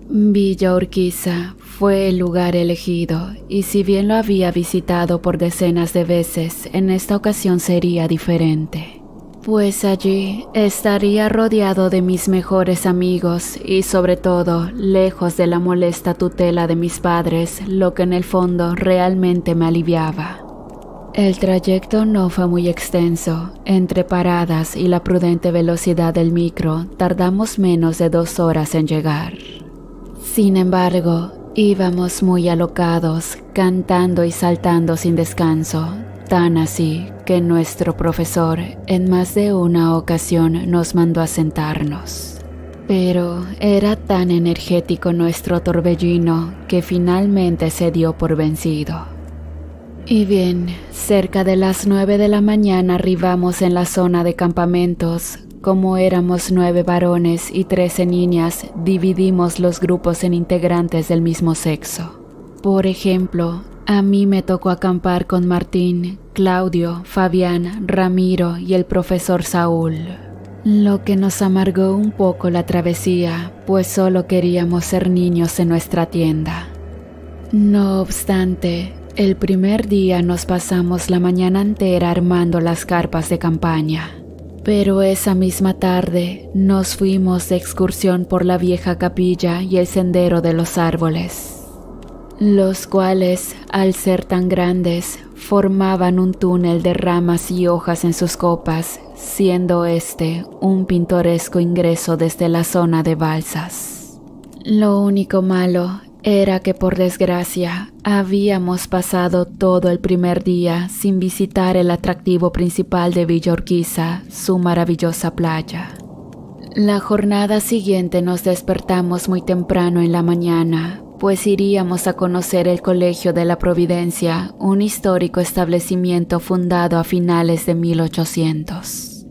Villa Urquiza fue el lugar elegido, y si bien lo había visitado por decenas de veces, en esta ocasión sería diferente. Pues allí estaría rodeado de mis mejores amigos y sobre todo lejos de la molesta tutela de mis padres, lo que en el fondo realmente me aliviaba. El trayecto no fue muy extenso. Entre paradas y la prudente velocidad del micro, tardamos menos de 2 horas en llegar. Sin embargo, íbamos muy alocados, cantando y saltando sin descanso, tan así que nuestro profesor en más de una ocasión nos mandó a sentarnos. Pero era tan energético nuestro torbellino que finalmente se dio por vencido. Y bien, cerca de las 9 de la mañana arribamos en la zona de campamentos. Como éramos 9 varones y 13 niñas, dividimos los grupos en integrantes del mismo sexo. Por ejemplo, a mí me tocó acampar con Martín, Claudio, Fabián, Ramiro y el profesor Saúl. Lo que nos amargó un poco la travesía, pues solo queríamos ser niños en nuestra tienda. No obstante, el primer día nos pasamos la mañana entera armando las carpas de campaña. Pero esa misma tarde nos fuimos de excursión por la vieja capilla y el sendero de los árboles, los cuales, al ser tan grandes, formaban un túnel de ramas y hojas en sus copas, siendo este un pintoresco ingreso desde la zona de Balsas. Lo único malo era que por desgracia habíamos pasado todo el primer día sin visitar el atractivo principal de Villa Urquiza, su maravillosa playa. La jornada siguiente nos despertamos muy temprano en la mañana, pues iríamos a conocer el Colegio de la Providencia, un histórico establecimiento fundado a finales de 1800.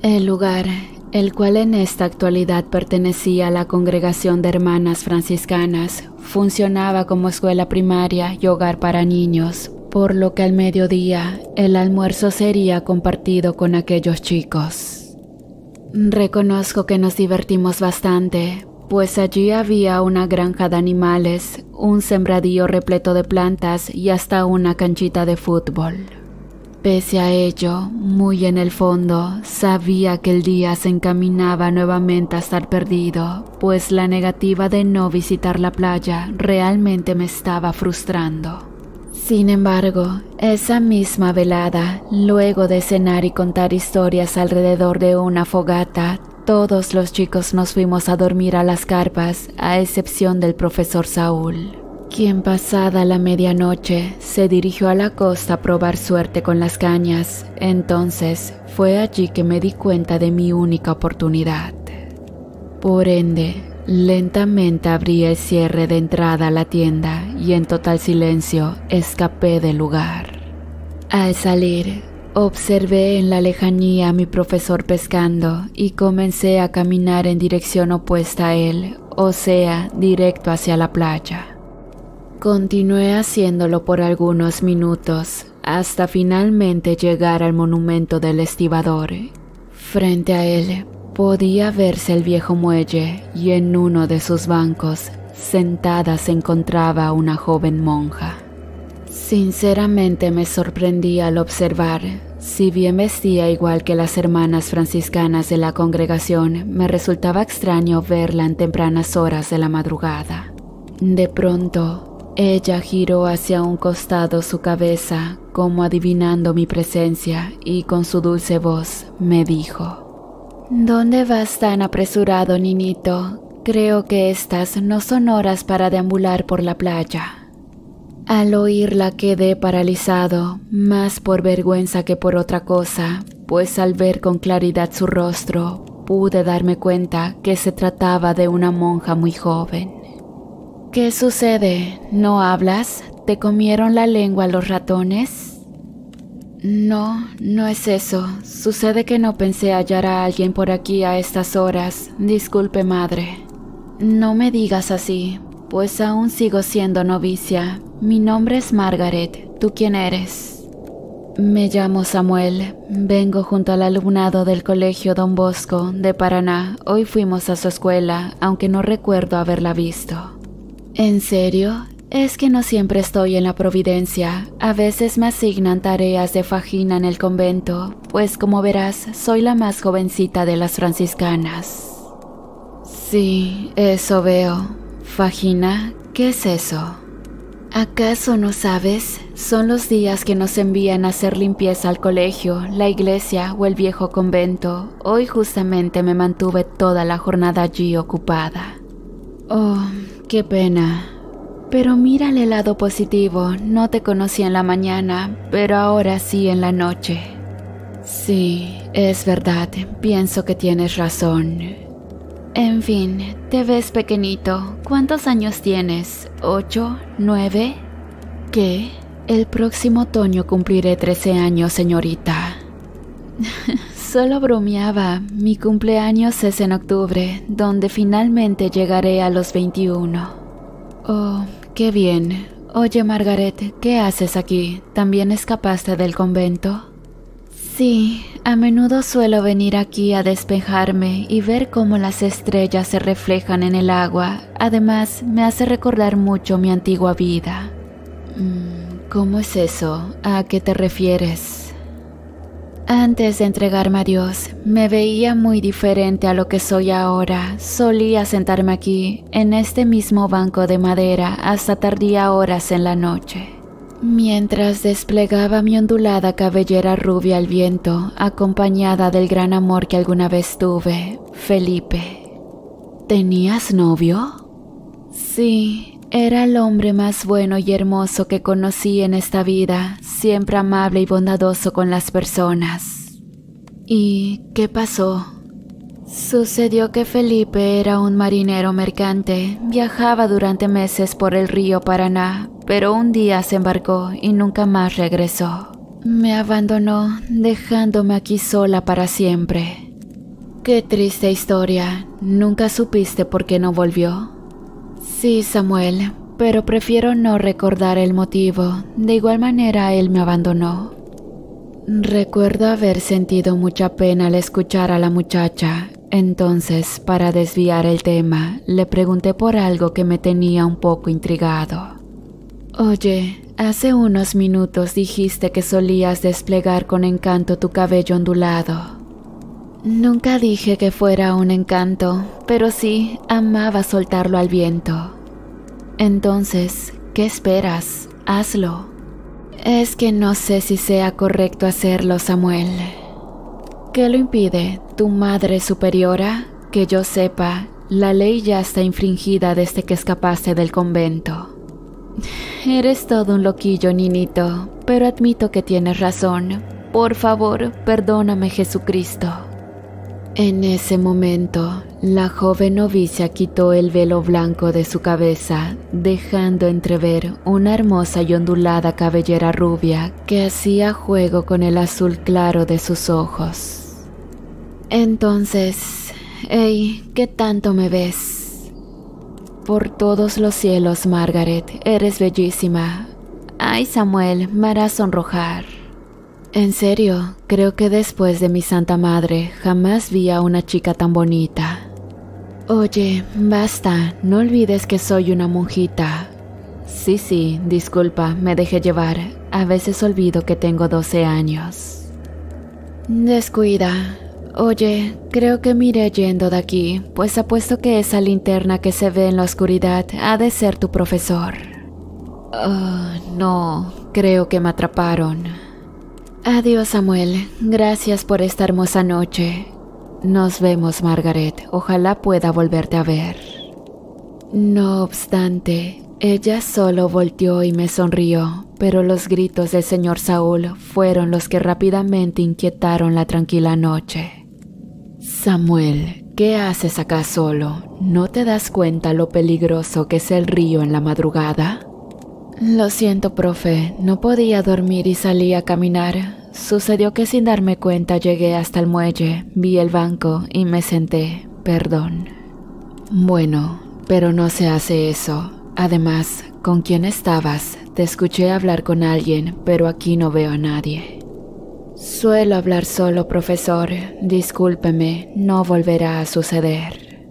El lugar, el cual en esta actualidad pertenecía a la Congregación de Hermanas Franciscanas, funcionaba como escuela primaria y hogar para niños, por lo que al mediodía el almuerzo sería compartido con aquellos chicos. Reconozco que nos divertimos bastante, pues allí había una granja de animales, un sembradío repleto de plantas y hasta una canchita de fútbol. Pese a ello, muy en el fondo, sabía que el día se encaminaba nuevamente a estar perdido, pues la negativa de no visitar la playa realmente me estaba frustrando. Sin embargo, esa misma velada, luego de cenar y contar historias alrededor de una fogata, todos los chicos nos fuimos a dormir a las carpas, a excepción del profesor Saúl, quien pasada la medianoche se dirigió a la costa a probar suerte con las cañas. Entonces fue allí que me di cuenta de mi única oportunidad. Por ende, lentamente abrí el cierre de entrada a la tienda y en total silencio escapé del lugar. Al salir, observé en la lejanía a mi profesor pescando y comencé a caminar en dirección opuesta a él, o sea, directo hacia la playa. Continué haciéndolo por algunos minutos, hasta finalmente llegar al monumento del estibador. Frente a él podía verse el viejo muelle y en uno de sus bancos, sentada, se encontraba una joven monja. Sinceramente me sorprendí al observar, si bien vestía igual que las hermanas franciscanas de la congregación, me resultaba extraño verla en tempranas horas de la madrugada. De pronto, ella giró hacia un costado su cabeza, como adivinando mi presencia, y con su dulce voz me dijo: «¿Dónde vas tan apresurado, niñito? Creo que estas no son horas para deambular por la playa». Al oírla quedé paralizado, más por vergüenza que por otra cosa, pues al ver con claridad su rostro, pude darme cuenta que se trataba de una monja muy joven. «¿Qué sucede? ¿No hablas? ¿Te comieron la lengua los ratones?» «No, no es eso. Sucede que no pensé hallar a alguien por aquí a estas horas. Disculpe, madre». «No me digas así, pues aún sigo siendo novicia. Mi nombre es Margaret. ¿Tú quién eres?» Me llamo Samuel, vengo junto al alumnado del Colegio Don Bosco de Paraná. Hoy fuimos a su escuela, aunque no recuerdo haberla visto. ¿En serio? Es que no siempre estoy en la Providencia. A veces me asignan tareas de faxina en el convento, pues como verás, soy la más jovencita de las franciscanas. Sí, eso veo. ¿Faxina? ¿Qué es eso? ¿Acaso no sabes? Son los días que nos envían a hacer limpieza al colegio, la iglesia o el viejo convento. Hoy justamente me mantuve toda la jornada allí ocupada. Oh, qué pena. Pero mírale el lado positivo, no te conocí en la mañana, pero ahora sí en la noche. Sí, es verdad, pienso que tienes razón. En fin, te ves pequeñito. ¿Cuántos años tienes? ¿8? ¿9? ¿Qué? El próximo otoño cumpliré 13 años, señorita. Solo bromeaba. Mi cumpleaños es en octubre, donde finalmente llegaré a los 21. Oh, qué bien. Oye, Margaret, ¿qué haces aquí? ¿También escapaste del convento? Sí, a menudo suelo venir aquí a despejarme y ver cómo las estrellas se reflejan en el agua. Además, me hace recordar mucho mi antigua vida. ¿Cómo es eso? ¿A qué te refieres? Antes de entregarme a Dios, me veía muy diferente a lo que soy ahora. Solía sentarme aquí, en este mismo banco de madera, hasta tardía horas en la noche, mientras desplegaba mi ondulada cabellera rubia al viento, acompañada del gran amor que alguna vez tuve, Felipe. ¿Tenías novio? Sí, era el hombre más bueno y hermoso que conocí en esta vida, siempre amable y bondadoso con las personas. ¿Y qué pasó? Sucedió que Felipe era un marinero mercante, viajaba durante meses por el río Paraná, pero un día se embarcó y nunca más regresó. Me abandonó, dejándome aquí sola para siempre. Qué triste historia. ¿Nunca supiste por qué no volvió? Sí, Samuel, pero prefiero no recordar el motivo. De igual manera, él me abandonó. Recuerdo haber sentido mucha pena al escuchar a la muchacha. Entonces, para desviar el tema, le pregunté por algo que me tenía un poco intrigado. Oye, hace unos minutos dijiste que solías desplegar con encanto tu cabello ondulado. Nunca dije que fuera un encanto, pero sí amaba soltarlo al viento. Entonces, ¿qué esperas? Hazlo. Es que no sé si sea correcto hacerlo, Samuel. ¿Qué lo impide? ¿Tu madre superiora? Que yo sepa, la ley ya está infringida desde que escapaste del convento. Eres todo un loquillo, ninito, pero admito que tienes razón. Por favor, perdóname, Jesucristo. En ese momento, la joven novicia quitó el velo blanco de su cabeza, dejando entrever una hermosa y ondulada cabellera rubia que hacía juego con el azul claro de sus ojos. Entonces, hey, ¿qué tanto me ves? Por todos los cielos, Margaret, eres bellísima. Ay, Samuel, me harás sonrojar. En serio, creo que después de mi santa madre jamás vi a una chica tan bonita. Oye, basta, no olvides que soy una monjita. Sí, disculpa, me dejé llevar. A veces olvido que tengo 12 años. Descuida. Oye, creo que me iré yendo de aquí, pues apuesto que esa linterna que se ve en la oscuridad ha de ser tu profesor. No, creo que me atraparon. Adiós, Samuel. Gracias por esta hermosa noche. Nos vemos, Margaret. Ojalá pueda volverte a ver. No obstante, ella solo volteó y me sonrió, pero los gritos del señor Saúl fueron los que rápidamente inquietaron la tranquila noche. Samuel, ¿qué haces acá solo? ¿No te das cuenta lo peligroso que es el río en la madrugada? Lo siento, profe, no podía dormir y salí a caminar. Sucedió que sin darme cuenta llegué hasta el muelle, vi el banco y me senté. Perdón. Bueno, pero no se hace eso. Además, ¿con quién estabas? Te escuché hablar con alguien, pero aquí no veo a nadie. Suelo hablar solo, profesor. Discúlpeme, no volverá a suceder.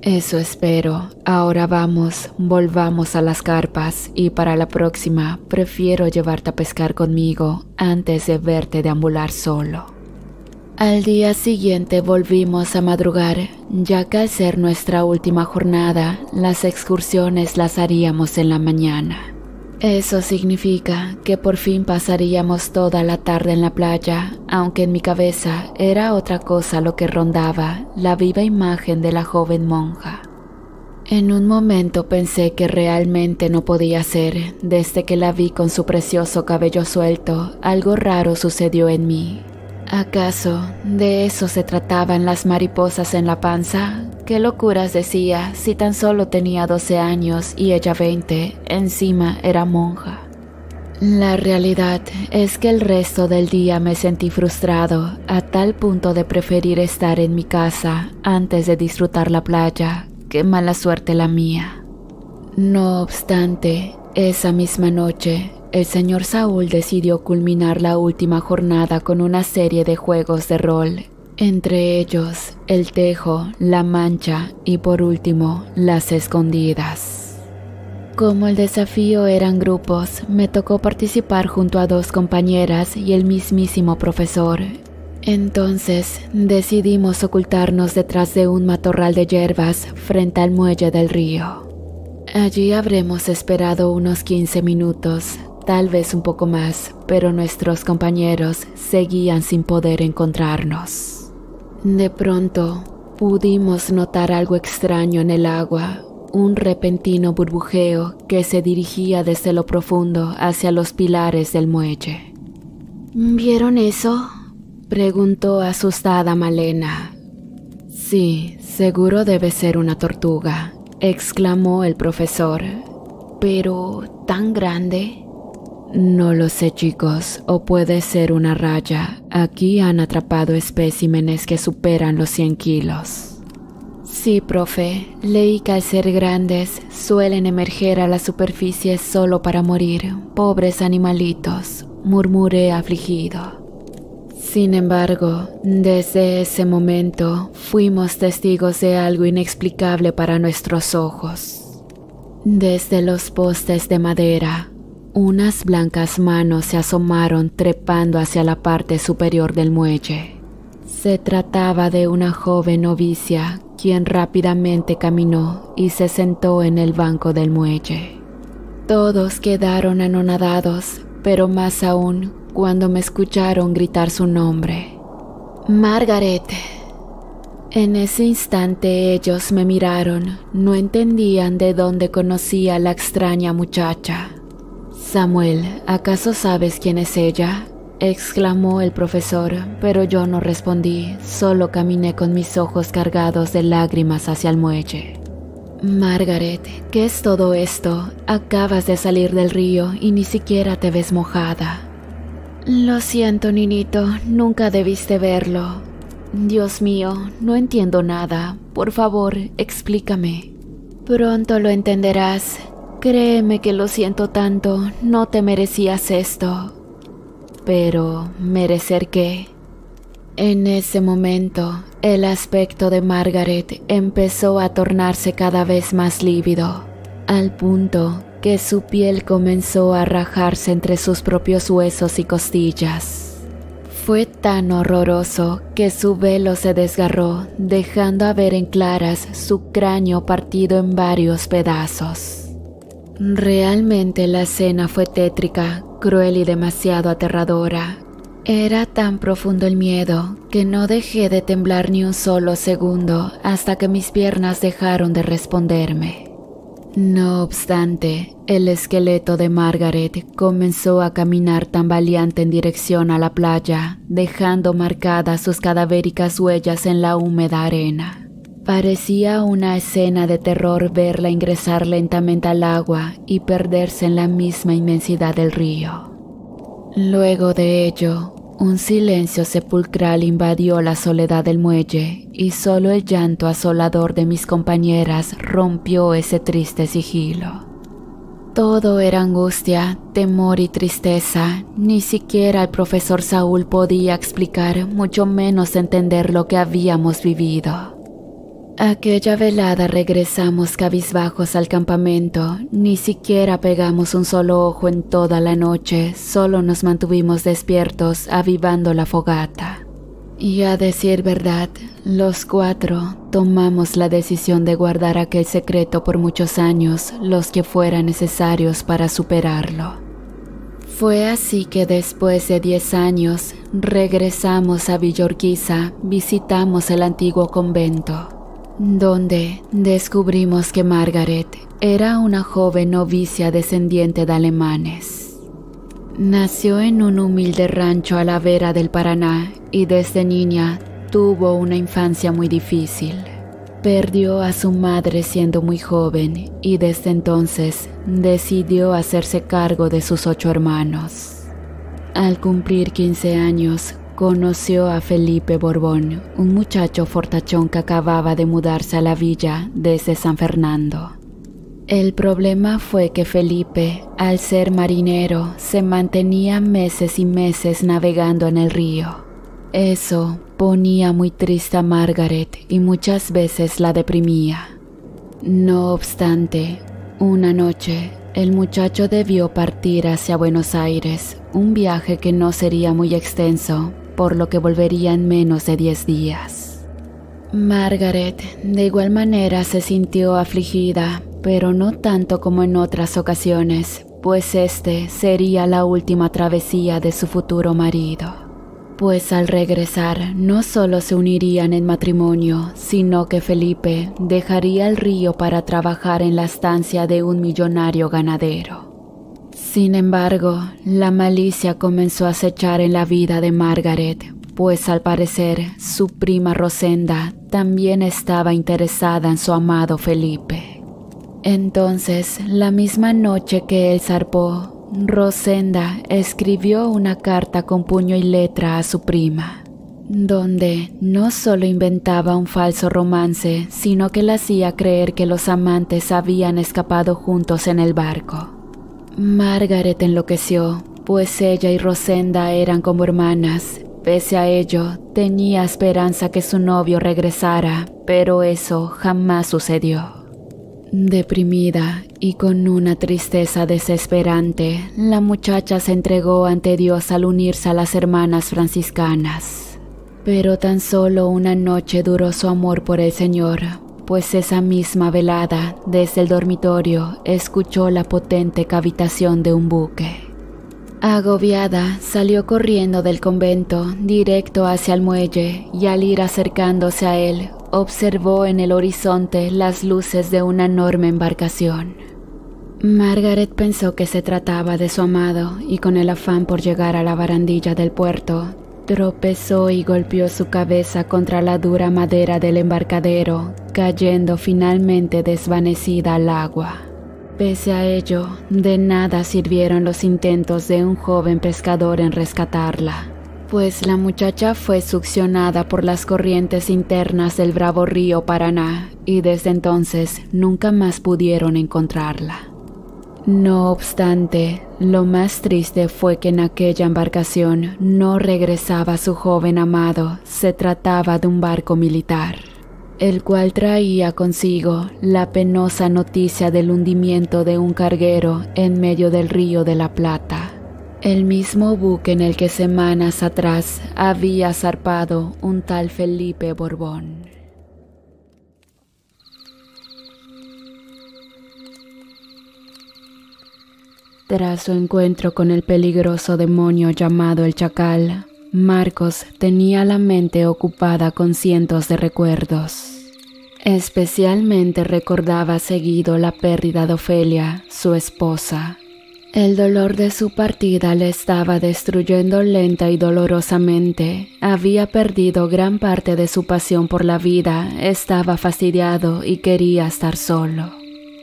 Eso espero. Ahora volvamos a las carpas y para la próxima prefiero llevarte a pescar conmigo antes de verte deambular solo. Al día siguiente volvimos a madrugar, ya que al ser nuestra última jornada, las excursiones las haríamos en la mañana. Eso significa que por fin pasaríamos toda la tarde en la playa, aunque en mi cabeza era otra cosa lo que rondaba, la viva imagen de la joven monja. En un momento pensé que realmente no podía ser. Desde que la vi con su precioso cabello suelto, algo raro sucedió en mí. ¿Acaso de eso se trataban las mariposas en la panza? ¿Qué locuras decía si tan solo tenía 12 años y ella 20? Encima era monja. La realidad es que el resto del día me sentí frustrado a tal punto de preferir estar en mi casa antes de disfrutar la playa. Qué mala suerte la mía. No obstante, esa misma noche, el señor Saúl decidió culminar la última jornada con una serie de juegos de rol, entre ellos el tejo, la mancha y por último las escondidas. Como el desafío eran grupos, me tocó participar junto a 2 compañeras y el mismísimo profesor. Entonces decidimos ocultarnos detrás de un matorral de hierbas frente al muelle del río. Allí habremos esperado unos 15 minutos, tal vez un poco más, pero nuestros compañeros seguían sin poder encontrarnos. De pronto, pudimos notar algo extraño en el agua, un repentino burbujeo que se dirigía desde lo profundo hacia los pilares del muelle. ¿Vieron eso?, preguntó asustada Malena. Sí, seguro debe ser una tortuga, exclamó el profesor. ¿Pero tan grande? No lo sé, chicos, o puede ser una raya. Aquí han atrapado especímenes que superan los 100 kilos. Sí, profe, leí que al ser grandes suelen emerger a la superficie solo para morir. Pobres animalitos, murmuré afligido. Sin embargo, desde ese momento fuimos testigos de algo inexplicable para nuestros ojos. Desde los postes de madera, unas blancas manos se asomaron trepando hacia la parte superior del muelle. Se trataba de una joven novicia, quien rápidamente caminó y se sentó en el banco del muelle. Todos quedaron anonadados, pero más aún cuando me escucharon gritar su nombre. ¡Margaret! En ese instante ellos me miraron, no entendían de dónde conocía a la extraña muchacha. Samuel, ¿acaso sabes quién es ella?, exclamó el profesor, pero yo no respondí, solo caminé con mis ojos cargados de lágrimas hacia el muelle. Margaret, ¿qué es todo esto? Acabas de salir del río y ni siquiera te ves mojada. Lo siento, niñito, nunca debiste verlo. Dios mío, no entiendo nada. Por favor, explícame. Pronto lo entenderás. Créeme que lo siento tanto, no te merecías esto. Pero, ¿merecer qué? En ese momento, el aspecto de Margaret empezó a tornarse cada vez más lívido, al punto que su piel comenzó a rajarse entre sus propios huesos y costillas. Fue tan horroroso que su velo se desgarró, dejando a ver en claras su cráneo partido en varios pedazos. Realmente la escena fue tétrica, cruel y demasiado aterradora. Era tan profundo el miedo que no dejé de temblar ni un solo segundo hasta que mis piernas dejaron de responderme. No obstante, el esqueleto de Margaret comenzó a caminar tambaleante en dirección a la playa, dejando marcadas sus cadavéricas huellas en la húmeda arena. Parecía una escena de terror verla ingresar lentamente al agua y perderse en la misma inmensidad del río. Luego de ello, un silencio sepulcral invadió la soledad del muelle y solo el llanto asolador de mis compañeras rompió ese triste sigilo. Todo era angustia, temor y tristeza. Ni siquiera el profesor Saúl podía explicar, mucho menos entender lo que habíamos vivido. Aquella velada regresamos cabizbajos al campamento. Ni siquiera pegamos un solo ojo en toda la noche, solo nos mantuvimos despiertos avivando la fogata. Y a decir verdad, los 4 tomamos la decisión de guardar aquel secreto por muchos años, los que fueran necesarios para superarlo. Fue así que después de 10 años, regresamos a Villa Urquiza, visitamos el antiguo convento, donde descubrimos que Margaret era una joven novicia descendiente de alemanes. Nació en un humilde rancho a la vera del Paraná y desde niña tuvo una infancia muy difícil. Perdió a su madre siendo muy joven y desde entonces decidió hacerse cargo de sus 8 hermanos. Al cumplir 15 años, conoció a Felipe Borbón, un muchacho fortachón que acababa de mudarse a la villa desde San Fernando. El problema fue que Felipe, al ser marinero, se mantenía meses y meses navegando en el río. Eso ponía muy triste a Margaret y muchas veces la deprimía. No obstante, una noche, el muchacho debió partir hacia Buenos Aires, un viaje que no sería muy extenso, por lo que volvería en menos de 10 días. Margaret, de igual manera, se sintió afligida, pero no tanto como en otras ocasiones, pues este sería la última travesía de su futuro marido. Pues al regresar, no solo se unirían en matrimonio, sino que Felipe dejaría el río para trabajar en la estancia de un millonario ganadero. Sin embargo, la malicia comenzó a acechar en la vida de Margaret, pues al parecer su prima Rosenda también estaba interesada en su amado Felipe. Entonces, la misma noche que él zarpó, Rosenda escribió una carta con puño y letra a su prima, donde no solo inventaba un falso romance, sino que le hacía creer que los amantes habían escapado juntos en el barco. Margaret enloqueció, pues ella y Rosenda eran como hermanas. Pese a ello, tenía esperanza que su novio regresara, pero eso jamás sucedió. Deprimida y con una tristeza desesperante, la muchacha se entregó ante Dios al unirse a las hermanas franciscanas. Pero tan solo una noche duró su amor por el Señor, pues esa misma velada, desde el dormitorio, escuchó la potente cavitación de un buque. Agobiada, salió corriendo del convento, directo hacia el muelle, y al ir acercándose a él, observó en el horizonte las luces de una enorme embarcación. Margaret pensó que se trataba de su amado, y con el afán por llegar a la barandilla del puerto, tropezó y golpeó su cabeza contra la dura madera del embarcadero, cayendo finalmente desvanecida al agua. Pese a ello, de nada sirvieron los intentos de un joven pescador en rescatarla, pues la muchacha fue succionada por las corrientes internas del bravo río Paraná y desde entonces nunca más pudieron encontrarla. No obstante, lo más triste fue que en aquella embarcación no regresaba su joven amado. Se trataba de un barco militar, el cual traía consigo la penosa noticia del hundimiento de un carguero en medio del río de la Plata, el mismo buque en el que semanas atrás había zarpado un tal Felipe Borbón. Tras su encuentro con el peligroso demonio llamado el Chacal, Marcos tenía la mente ocupada con cientos de recuerdos. Especialmente recordaba seguido la pérdida de Ofelia, su esposa. El dolor de su partida le estaba destruyendo lenta y dolorosamente. Había perdido gran parte de su pasión por la vida, estaba fastidiado y quería estar solo.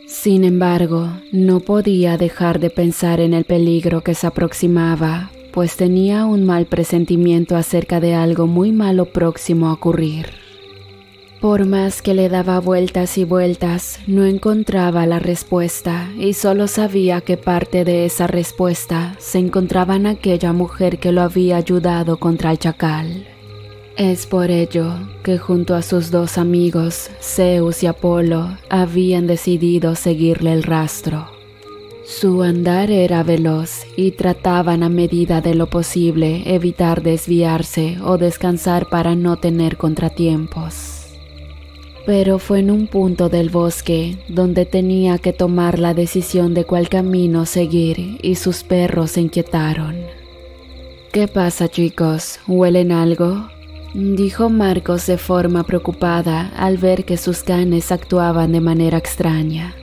Sin embargo, no podía dejar de pensar en el peligro que se aproximaba, pues tenía un mal presentimiento acerca de algo muy malo próximo a ocurrir. Por más que le daba vueltas y vueltas, no encontraba la respuesta y solo sabía que parte de esa respuesta se encontraba en aquella mujer que lo había ayudado contra el chacal. Es por ello que junto a sus dos amigos, Zeus y Apolo, habían decidido seguirle el rastro. Su andar era veloz y trataban a medida de lo posible evitar desviarse o descansar para no tener contratiempos. Pero fue en un punto del bosque donde tenía que tomar la decisión de cuál camino seguir y sus perros se inquietaron. ¿Qué pasa, chicos? ¿Huelen algo?, dijo Marcos de forma preocupada al ver que sus canes actuaban de manera extraña.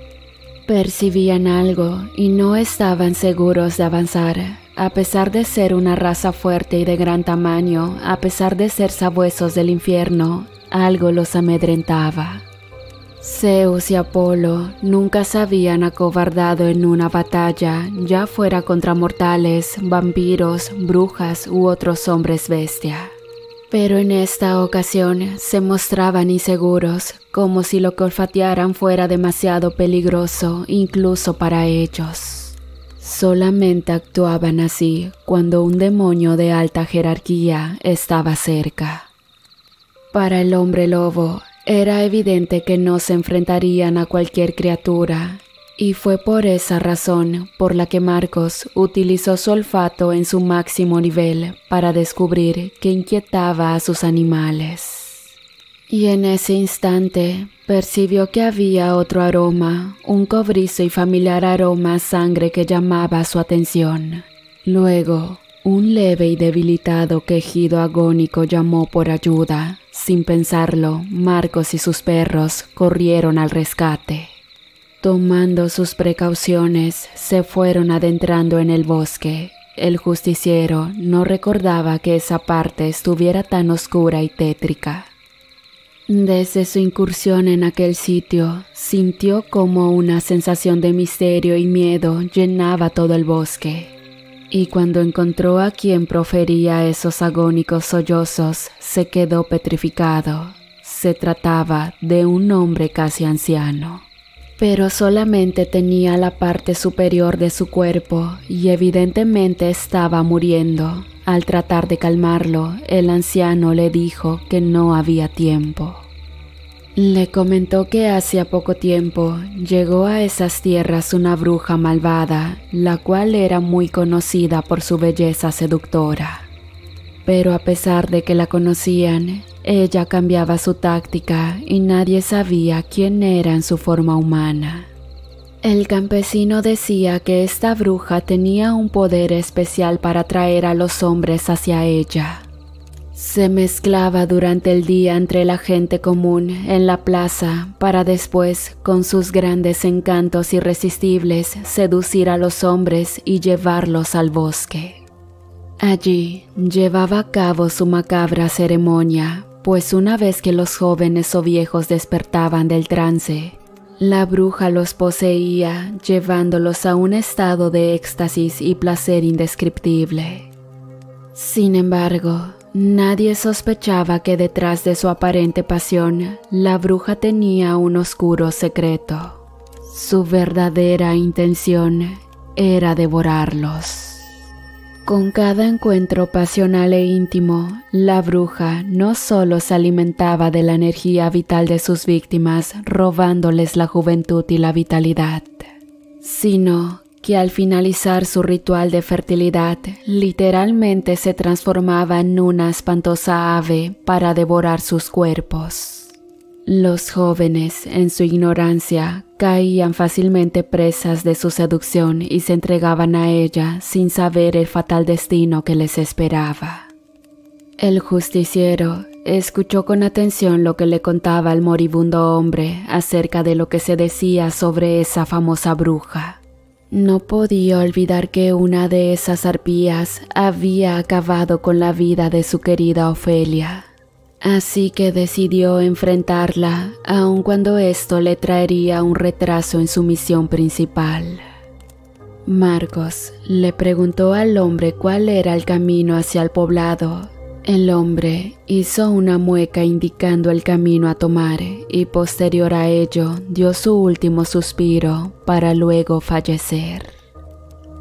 Percibían algo y no estaban seguros de avanzar, a pesar de ser una raza fuerte y de gran tamaño, a pesar de ser sabuesos del infierno. Algo los amedrentaba. Zeus y Apolo nunca se habían acobardado en una batalla, ya fuera contra mortales, vampiros, brujas u otros hombres bestia. Pero en esta ocasión se mostraban inseguros, como si lo que olfatearan fuera demasiado peligroso incluso para ellos. Solamente actuaban así cuando un demonio de alta jerarquía estaba cerca. Para el hombre lobo, era evidente que no se enfrentarían a cualquier criatura, y fue por esa razón por la que Marcos utilizó su olfato en su máximo nivel para descubrir qué inquietaba a sus animales. Y en ese instante percibió que había otro aroma, un cobrizo y familiar aroma a sangre que llamaba su atención. Luego, un leve y debilitado quejido agónico llamó por ayuda. Sin pensarlo, Marcos y sus perros corrieron al rescate. Tomando sus precauciones, se fueron adentrando en el bosque. El justiciero no recordaba que esa parte estuviera tan oscura y tétrica. Desde su incursión en aquel sitio, sintió como una sensación de misterio y miedo llenaba todo el bosque. Y cuando encontró a quien profería esos agónicos sollozos, se quedó petrificado. Se trataba de un hombre casi anciano, pero solamente tenía la parte superior de su cuerpo y evidentemente estaba muriendo. Al tratar de calmarlo, el anciano le dijo que no había tiempo. Le comentó que hacía poco tiempo llegó a esas tierras una bruja malvada, la cual era muy conocida por su belleza seductora. Pero a pesar de que la conocían, ella cambiaba su táctica y nadie sabía quién era en su forma humana. El campesino decía que esta bruja tenía un poder especial para atraer a los hombres hacia ella. Se mezclaba durante el día entre la gente común en la plaza para después, con sus grandes encantos irresistibles, seducir a los hombres y llevarlos al bosque. Allí llevaba a cabo su macabra ceremonia, pues una vez que los jóvenes o viejos despertaban del trance, la bruja los poseía, llevándolos a un estado de éxtasis y placer indescriptible. Sin embargo, nadie sospechaba que detrás de su aparente pasión, la bruja tenía un oscuro secreto. Su verdadera intención era devorarlos. Con cada encuentro pasional e íntimo, la bruja no solo se alimentaba de la energía vital de sus víctimas, robándoles la juventud y la vitalidad, sino que al finalizar su ritual de fertilidad, literalmente se transformaba en una espantosa ave para devorar sus cuerpos. Los jóvenes, en su ignorancia, caían fácilmente presas de su seducción y se entregaban a ella sin saber el fatal destino que les esperaba. El justiciero escuchó con atención lo que le contaba el moribundo hombre acerca de lo que se decía sobre esa famosa bruja. No podía olvidar que una de esas arpías había acabado con la vida de su querida Ofelia. Así que decidió enfrentarla, aun cuando esto le traería un retraso en su misión principal. Marcos le preguntó al hombre cuál era el camino hacia el poblado. El hombre hizo una mueca indicando el camino a tomar y posterior a ello dio su último suspiro para luego fallecer.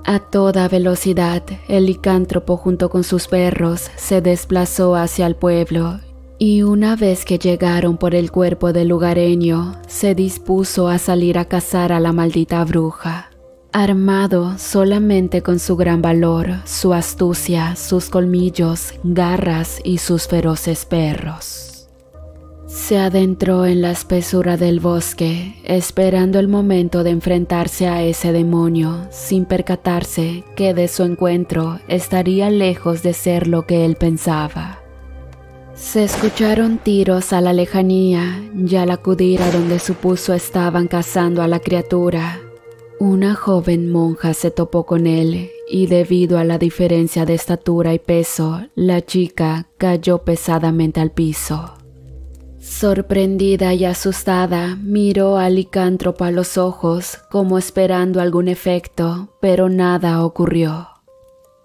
A toda velocidad, el licántropo junto con sus perros se desplazó hacia el pueblo y una vez que llegaron por el cuerpo del lugareño, se dispuso a salir a cazar a la maldita bruja, armado solamente con su gran valor, su astucia, sus colmillos, garras y sus feroces perros. Se adentró en la espesura del bosque, esperando el momento de enfrentarse a ese demonio, sin percatarse que de su encuentro estaría lejos de ser lo que él pensaba. Se escucharon tiros a la lejanía y al acudir a donde supuso estaban cazando a la criatura, una joven monja se topó con él y debido a la diferencia de estatura y peso, la chica cayó pesadamente al piso. Sorprendida y asustada, miró al licántropo a los ojos como esperando algún efecto, pero nada ocurrió.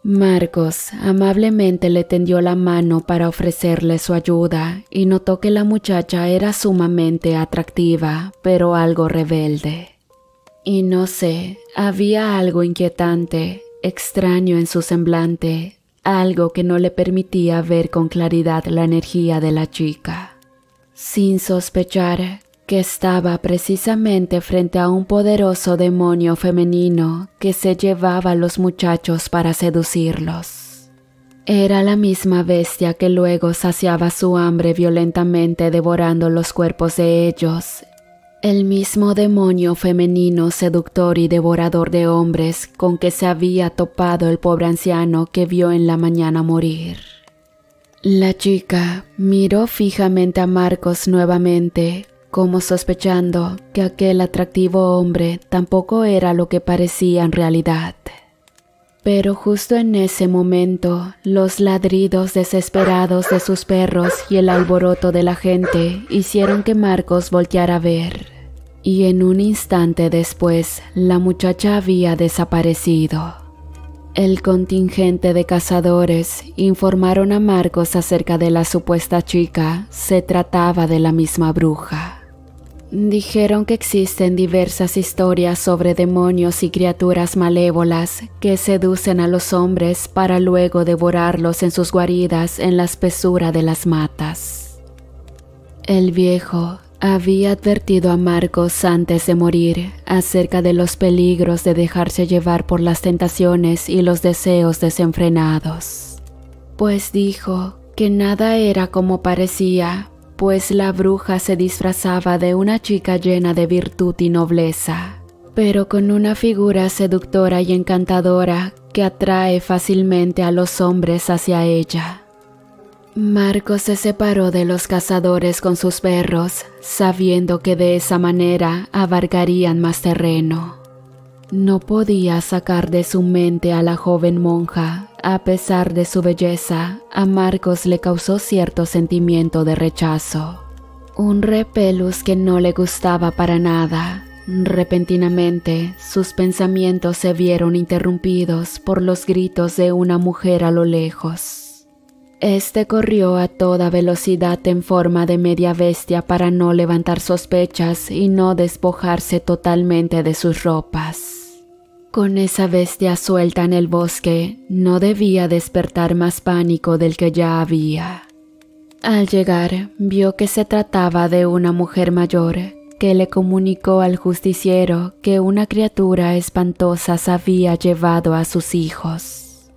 Marcos amablemente le tendió la mano para ofrecerle su ayuda y notó que la muchacha era sumamente atractiva, pero algo rebelde. Y no sé, había algo inquietante, extraño en su semblante, algo que no le permitía ver con claridad la energía de la chica. Sin sospechar que estaba precisamente frente a un poderoso demonio femenino que se llevaba a los muchachos para seducirlos. Era la misma bestia que luego saciaba su hambre violentamente devorando los cuerpos de ellos, el mismo demonio femenino seductor y devorador de hombres con que se había topado el pobre anciano que vio en la mañana morir. La chica miró fijamente a Marcos nuevamente, como sospechando que aquel atractivo hombre tampoco era lo que parecía en realidad. Pero justo en ese momento, los ladridos desesperados de sus perros y el alboroto de la gente hicieron que Marcos volteara a ver. Y en un instante después, la muchacha había desaparecido. El contingente de cazadores informaron a Marcos acerca de la supuesta chica. Se trataba de la misma bruja. Dijeron que existen diversas historias sobre demonios y criaturas malévolas que seducen a los hombres para luego devorarlos en sus guaridas en la espesura de las matas. El viejo había advertido a Marcos antes de morir acerca de los peligros de dejarse llevar por las tentaciones y los deseos desenfrenados. Pues dijo que nada era como parecía, pues la bruja se disfrazaba de una chica llena de virtud y nobleza, pero con una figura seductora y encantadora que atrae fácilmente a los hombres hacia ella. Marcos se separó de los cazadores con sus perros, sabiendo que de esa manera abarcarían más terreno. No podía sacar de su mente a la joven monja. A pesar de su belleza, a Marcos le causó cierto sentimiento de rechazo. Un repelús que no le gustaba para nada. Repentinamente, sus pensamientos se vieron interrumpidos por los gritos de una mujer a lo lejos. Este corrió a toda velocidad en forma de media bestia para no levantar sospechas y no despojarse totalmente de sus ropas. Con esa bestia suelta en el bosque, no debía despertar más pánico del que ya había. Al llegar, vio que se trataba de una mujer mayor, que le comunicó al justiciero que una criatura espantosa se había llevado a sus hijos.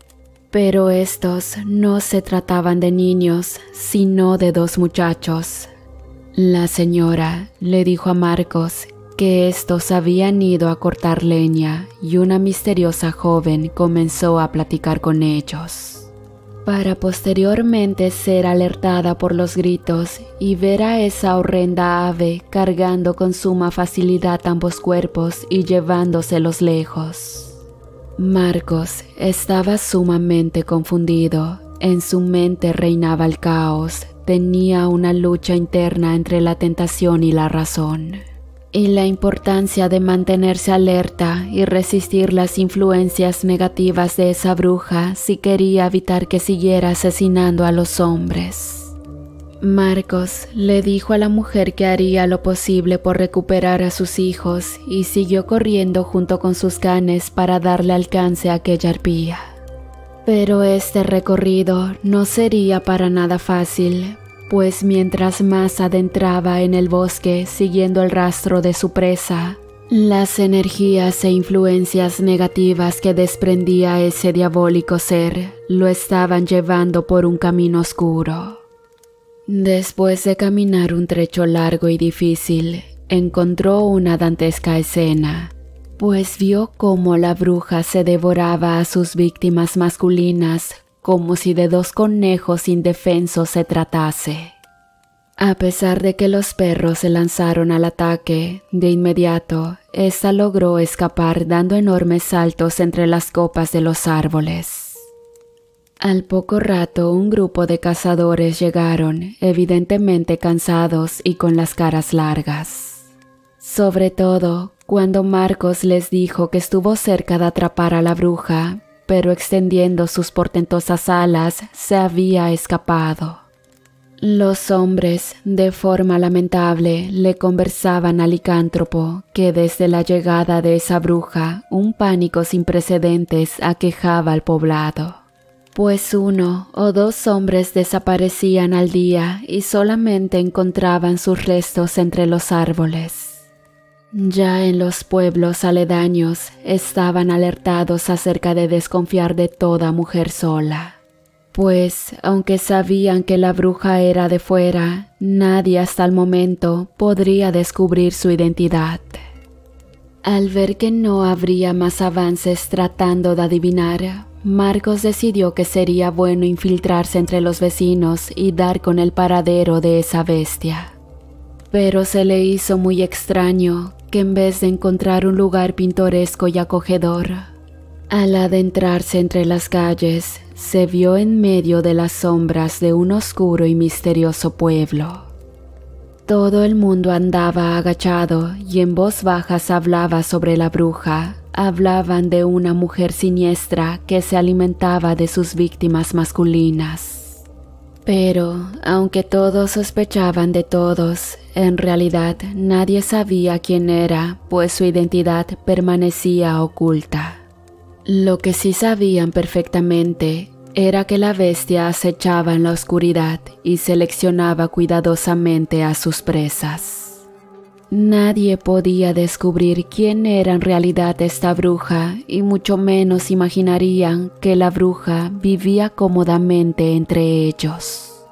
Pero estos no se trataban de niños, sino de dos muchachos. La señora le dijo a Marcos que estos habían ido a cortar leña y una misteriosa joven comenzó a platicar con ellos, para posteriormente ser alertada por los gritos y ver a esa horrenda ave cargando con suma facilidad ambos cuerpos y llevándoselos lejos. Marcos estaba sumamente confundido. En su mente reinaba el caos. Tenía una lucha interna entre la tentación y la razón. y la importancia de mantenerse alerta y resistir las influencias negativas de esa bruja si quería evitar que siguiera asesinando a los hombres. Marcos le dijo a la mujer que haría lo posible por recuperar a sus hijos y siguió corriendo junto con sus canes para darle alcance a aquella arpía. Pero este recorrido no sería para nada fácil, pues mientras más adentraba en el bosque siguiendo el rastro de su presa, las energías e influencias negativas que desprendía ese diabólico ser lo estaban llevando por un camino oscuro. Después de caminar un trecho largo y difícil, encontró una dantesca escena, pues vio cómo la bruja se devoraba a sus víctimas masculinas como si de dos conejos indefensos se tratase. A pesar de que los perros se lanzaron al ataque, de inmediato, esta logró escapar dando enormes saltos entre las copas de los árboles. Al poco rato, un grupo de cazadores llegaron, evidentemente cansados y con las caras largas. Sobre todo, cuando Marcos les dijo que estuvo cerca de atrapar a la bruja, pero extendiendo sus portentosas alas, se había escapado. Los hombres, de forma lamentable, le conversaban al licántropo que desde la llegada de esa bruja, un pánico sin precedentes aquejaba al poblado. Pues 1 o 2 hombres desaparecían al día y solamente encontraban sus restos entre los árboles. Ya en los pueblos aledaños estaban alertados acerca de desconfiar de toda mujer sola, pues aunque sabían que la bruja era de fuera, nadie hasta el momento podría descubrir su identidad. Al ver que no habría más avances tratando de adivinar, Marcos decidió que sería bueno infiltrarse entre los vecinos y dar con el paradero de esa bestia. Pero se le hizo muy extraño que en vez de encontrar un lugar pintoresco y acogedor, al adentrarse entre las calles, se vio en medio de las sombras de un oscuro y misterioso pueblo. Todo el mundo andaba agachado y en voz baja se hablaba sobre la bruja. Hablaban de una mujer siniestra que se alimentaba de sus víctimas masculinas. Pero, aunque todos sospechaban de todos, en realidad nadie sabía quién era, pues su identidad permanecía oculta. Lo que sí sabían perfectamente era que la bestia acechaba en la oscuridad y seleccionaba cuidadosamente a sus presas. Nadie podía descubrir quién era en realidad esta bruja y mucho menos imaginarían que la bruja vivía cómodamente entre ellos.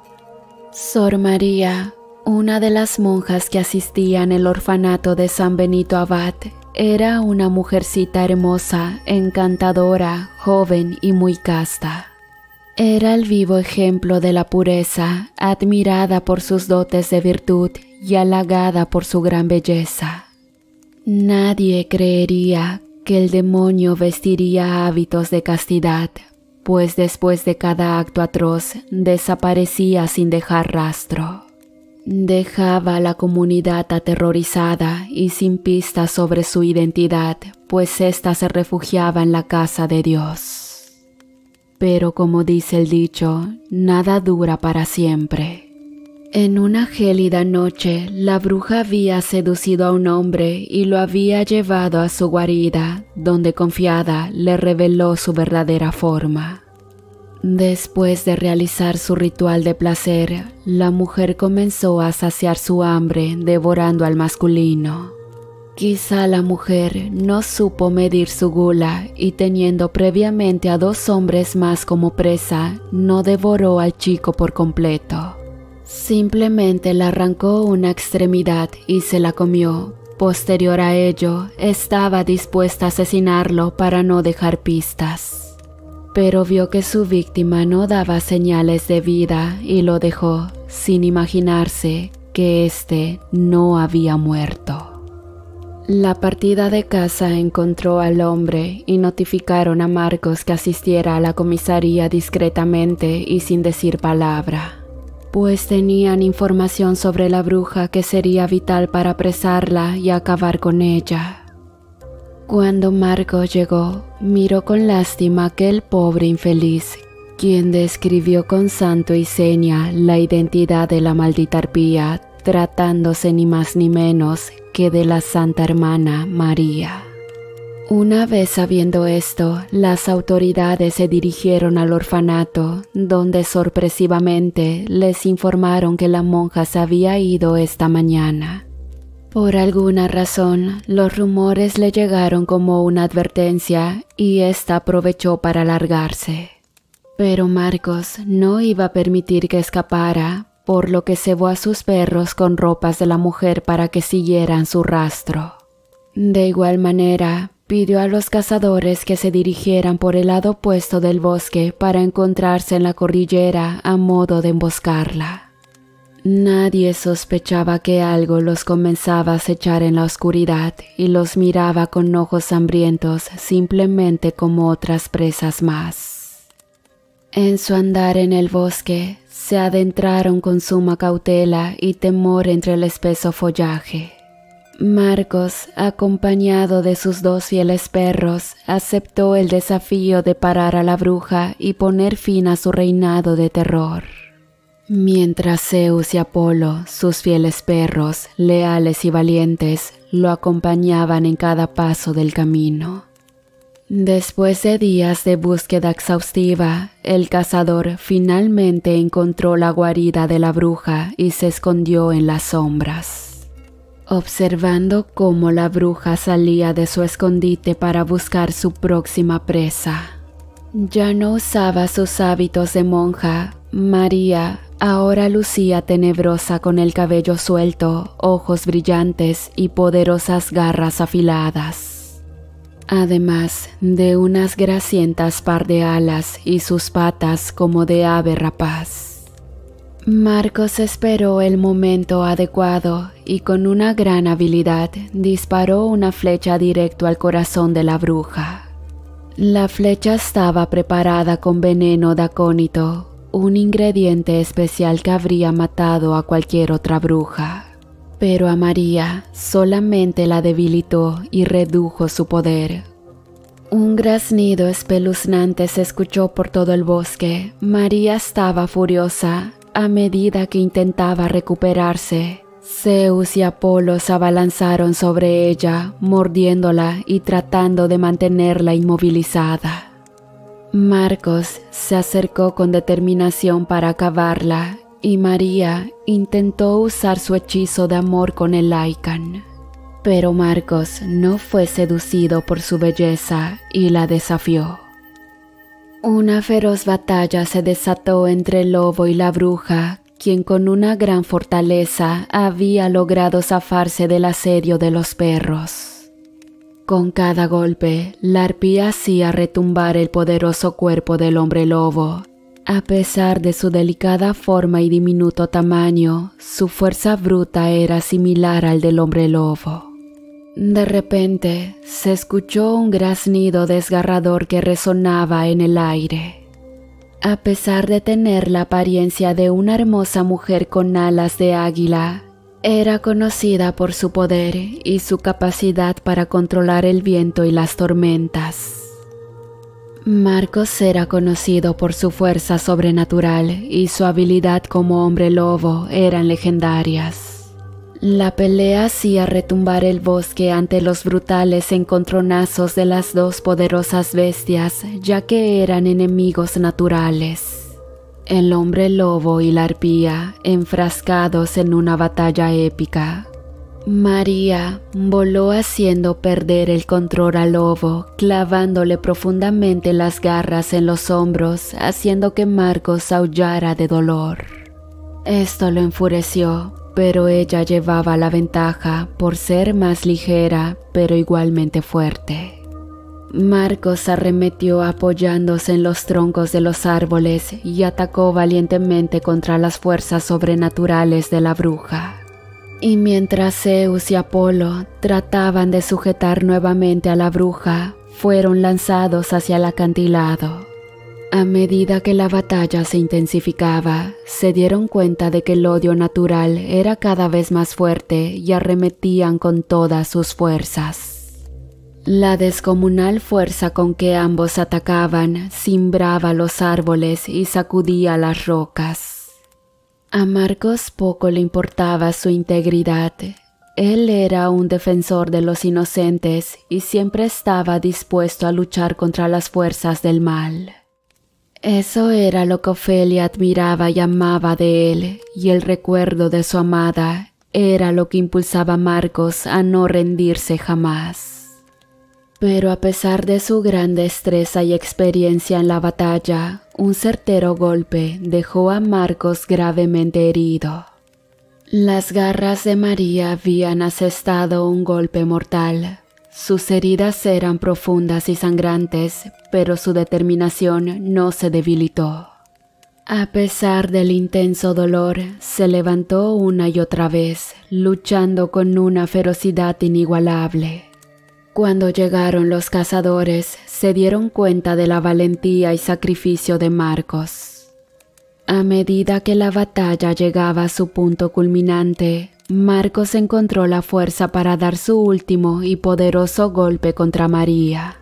Sor María, una de las monjas que asistían al orfanato de San Benito Abad, era una mujercita hermosa, encantadora, joven y muy casta. Era el vivo ejemplo de la pureza, admirada por sus dotes de virtud y halagada por su gran belleza. Nadie creería que el demonio vestiría hábitos de castidad, pues después de cada acto atroz desaparecía sin dejar rastro. Dejaba a la comunidad aterrorizada y sin pistas sobre su identidad, pues ésta se refugiaba en la casa de Dios. Pero como dice el dicho, nada dura para siempre. En una gélida noche, la bruja había seducido a un hombre y lo había llevado a su guarida, donde confiada le reveló su verdadera forma. Después de realizar su ritual de placer, la mujer comenzó a saciar su hambre devorando al masculino. Quizá la mujer no supo medir su gula y teniendo previamente a 2 hombres más como presa, no devoró al chico por completo. Simplemente le arrancó una extremidad y se la comió. Posterior a ello, estaba dispuesta a asesinarlo para no dejar pistas. Pero vio que su víctima no daba señales de vida y lo dejó, sin imaginarse que éste no había muerto. La partida de casa encontró al hombre y notificaron a Marcos que asistiera a la comisaría discretamente y sin decir palabra. pues tenían información sobre la bruja que sería vital para apresarla y acabar con ella. Cuando Marcos llegó, miró con lástima a aquel pobre infeliz, quien describió con santo y seña la identidad de la maldita arpía, tratándose ni más ni menos que de la Santa Hermana María. Una vez sabiendo esto, las autoridades se dirigieron al orfanato, donde sorpresivamente les informaron que la monja se había ido esta mañana. Por alguna razón, los rumores le llegaron como una advertencia y ésta aprovechó para largarse. Pero Marcos no iba a permitir que escapara, por lo que cebó a sus perros con ropas de la mujer para que siguieran su rastro. De igual manera, pidió a los cazadores que se dirigieran por el lado opuesto del bosque para encontrarse en la cordillera a modo de emboscarla. Nadie sospechaba que algo los comenzaba a acechar en la oscuridad y los miraba con ojos hambrientos simplemente como otras presas más. En su andar en el bosque, se adentraron con suma cautela y temor entre el espeso follaje. Marcos, acompañado de sus 2 fieles perros, aceptó el desafío de parar a la bruja y poner fin a su reinado de terror. Mientras Zeus y Apolo, sus fieles perros, leales y valientes, lo acompañaban en cada paso del camino. Después de días de búsqueda exhaustiva, el cazador finalmente encontró la guarida de la bruja y se escondió en las sombras. Observando cómo la bruja salía de su escondite para buscar su próxima presa. Ya no usaba sus hábitos de monja. María ahora lucía tenebrosa con el cabello suelto, ojos brillantes y poderosas garras afiladas. Además de unas grasientas par de alas y sus patas como de ave rapaz. Marcos esperó el momento adecuado y con una gran habilidad disparó una flecha directo al corazón de la bruja. La flecha estaba preparada con veneno de acónito, un ingrediente especial que habría matado a cualquier otra bruja. Pero a María solamente la debilitó y redujo su poder. Un graznido espeluznante se escuchó por todo el bosque. María estaba furiosa. A medida que intentaba recuperarse, Zeus y Apolo se abalanzaron sobre ella, mordiéndola y tratando de mantenerla inmovilizada. Marcos se acercó con determinación para acabarla y María intentó usar su hechizo de amor con el Lycan. Pero Marcos no fue seducido por su belleza y la desafió. Una feroz batalla se desató entre el lobo y la bruja, quien con una gran fortaleza había logrado zafarse del asedio de los perros. Con cada golpe, la arpía hacía retumbar el poderoso cuerpo del hombre lobo. A pesar de su delicada forma y diminuto tamaño, su fuerza bruta era similar al del hombre lobo. De repente, se escuchó un graznido desgarrador que resonaba en el aire. A pesar de tener la apariencia de una hermosa mujer con alas de águila, era conocida por su poder y su capacidad para controlar el viento y las tormentas. Marcos era conocido por su fuerza sobrenatural y su habilidad como hombre lobo eran legendarias. La pelea hacía retumbar el bosque ante los brutales encontronazos de las 2 poderosas bestias, ya que eran enemigos naturales. El hombre lobo y la arpía, enfrascados en una batalla épica. María voló haciendo perder el control al lobo, clavándole profundamente las garras en los hombros, haciendo que Marcos aullara de dolor. Esto lo enfureció. Pero ella llevaba la ventaja por ser más ligera, pero igualmente fuerte. Marcos arremetió apoyándose en los troncos de los árboles y atacó valientemente contra las fuerzas sobrenaturales de la bruja. Y mientras Zeus y Apolo trataban de sujetar nuevamente a la bruja, fueron lanzados hacia el acantilado. A medida que la batalla se intensificaba, se dieron cuenta de que el odio natural era cada vez más fuerte y arremetían con todas sus fuerzas. La descomunal fuerza con que ambos atacaban cimbraba los árboles y sacudía las rocas. A Marcos poco le importaba su integridad. Él era un defensor de los inocentes y siempre estaba dispuesto a luchar contra las fuerzas del mal. Eso era lo que Ofelia admiraba y amaba de él, y el recuerdo de su amada era lo que impulsaba a Marcos a no rendirse jamás. Pero a pesar de su gran destreza y experiencia en la batalla, un certero golpe dejó a Marcos gravemente herido. Las garras de María habían asestado un golpe mortal. Sus heridas eran profundas y sangrantes, pero su determinación no se debilitó. A pesar del intenso dolor, se levantó una y otra vez, luchando con una ferocidad inigualable. Cuando llegaron los cazadores, se dieron cuenta de la valentía y sacrificio de Marcos. A medida que la batalla llegaba a su punto culminante, Marcos encontró la fuerza para dar su último y poderoso golpe contra María.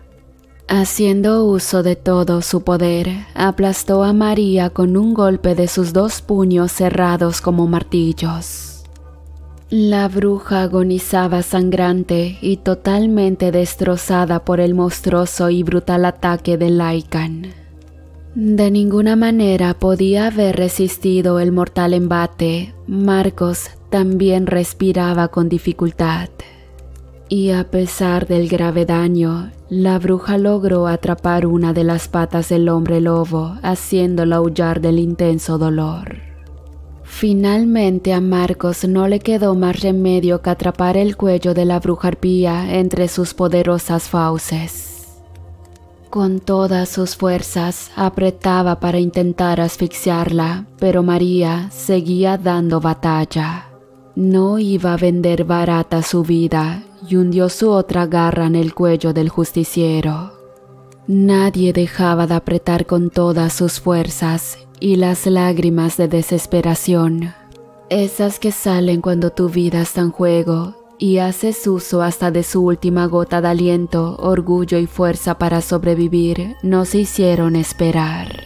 Haciendo uso de todo su poder, aplastó a María con un golpe de sus 2 puños cerrados como martillos. La bruja agonizaba sangrante y totalmente destrozada por el monstruoso y brutal ataque de Lycan. De ninguna manera podía haber resistido el mortal embate. Marcos también respiraba con dificultad. Y a pesar del grave daño, la bruja logró atrapar una de las patas del hombre lobo, haciéndolo aullar del intenso dolor. Finalmente a Marcos no le quedó más remedio que atrapar el cuello de la bruja arpía entre sus poderosas fauces. Con todas sus fuerzas apretaba para intentar asfixiarla, pero María seguía dando batalla. No iba a vender barata su vida y hundió su otra garra en el cuello del justiciero. Nadie dejaba de apretar con todas sus fuerzas y las lágrimas de desesperación, esas que salen cuando tu vida está en juego y haces uso hasta de su última gota de aliento, orgullo y fuerza para sobrevivir, no se hicieron esperar.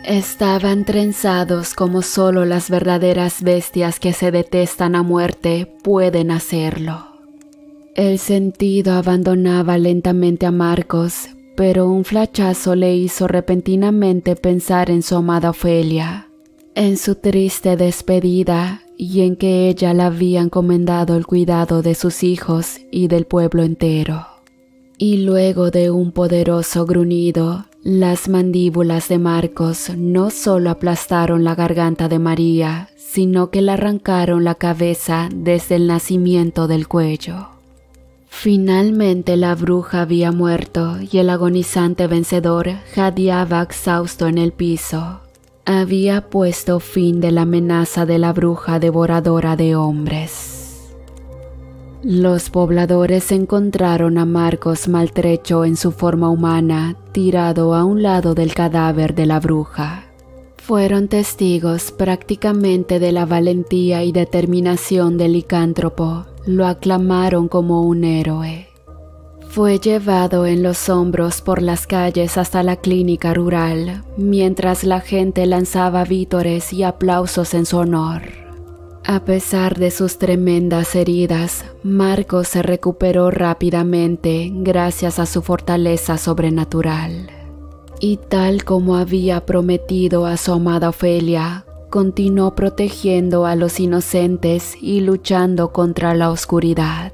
Estaban trenzados como solo las verdaderas bestias que se detestan a muerte pueden hacerlo. El sentido abandonaba lentamente a Marcos, pero un flachazo le hizo repentinamente pensar en su amada Ofelia, en su triste despedida y en que ella le había encomendado el cuidado de sus hijos y del pueblo entero. Y luego de un poderoso gruñido, las mandíbulas de Marcos no solo aplastaron la garganta de María, sino que le arrancaron la cabeza desde el nacimiento del cuello. Finalmente la bruja había muerto y el agonizante vencedor jadeaba exhausto en el piso. Había puesto fin de la amenaza de la bruja devoradora de hombres. Los pobladores encontraron a Marcos maltrecho en su forma humana, tirado a un lado del cadáver de la bruja. Fueron testigos prácticamente de la valentía y determinación del licántropo. Lo aclamaron como un héroe. Fue llevado en los hombros por las calles hasta la clínica rural, mientras la gente lanzaba vítores y aplausos en su honor. A pesar de sus tremendas heridas, Marcos se recuperó rápidamente gracias a su fortaleza sobrenatural. Y tal como había prometido a su amada Ofelia, continuó protegiendo a los inocentes y luchando contra la oscuridad.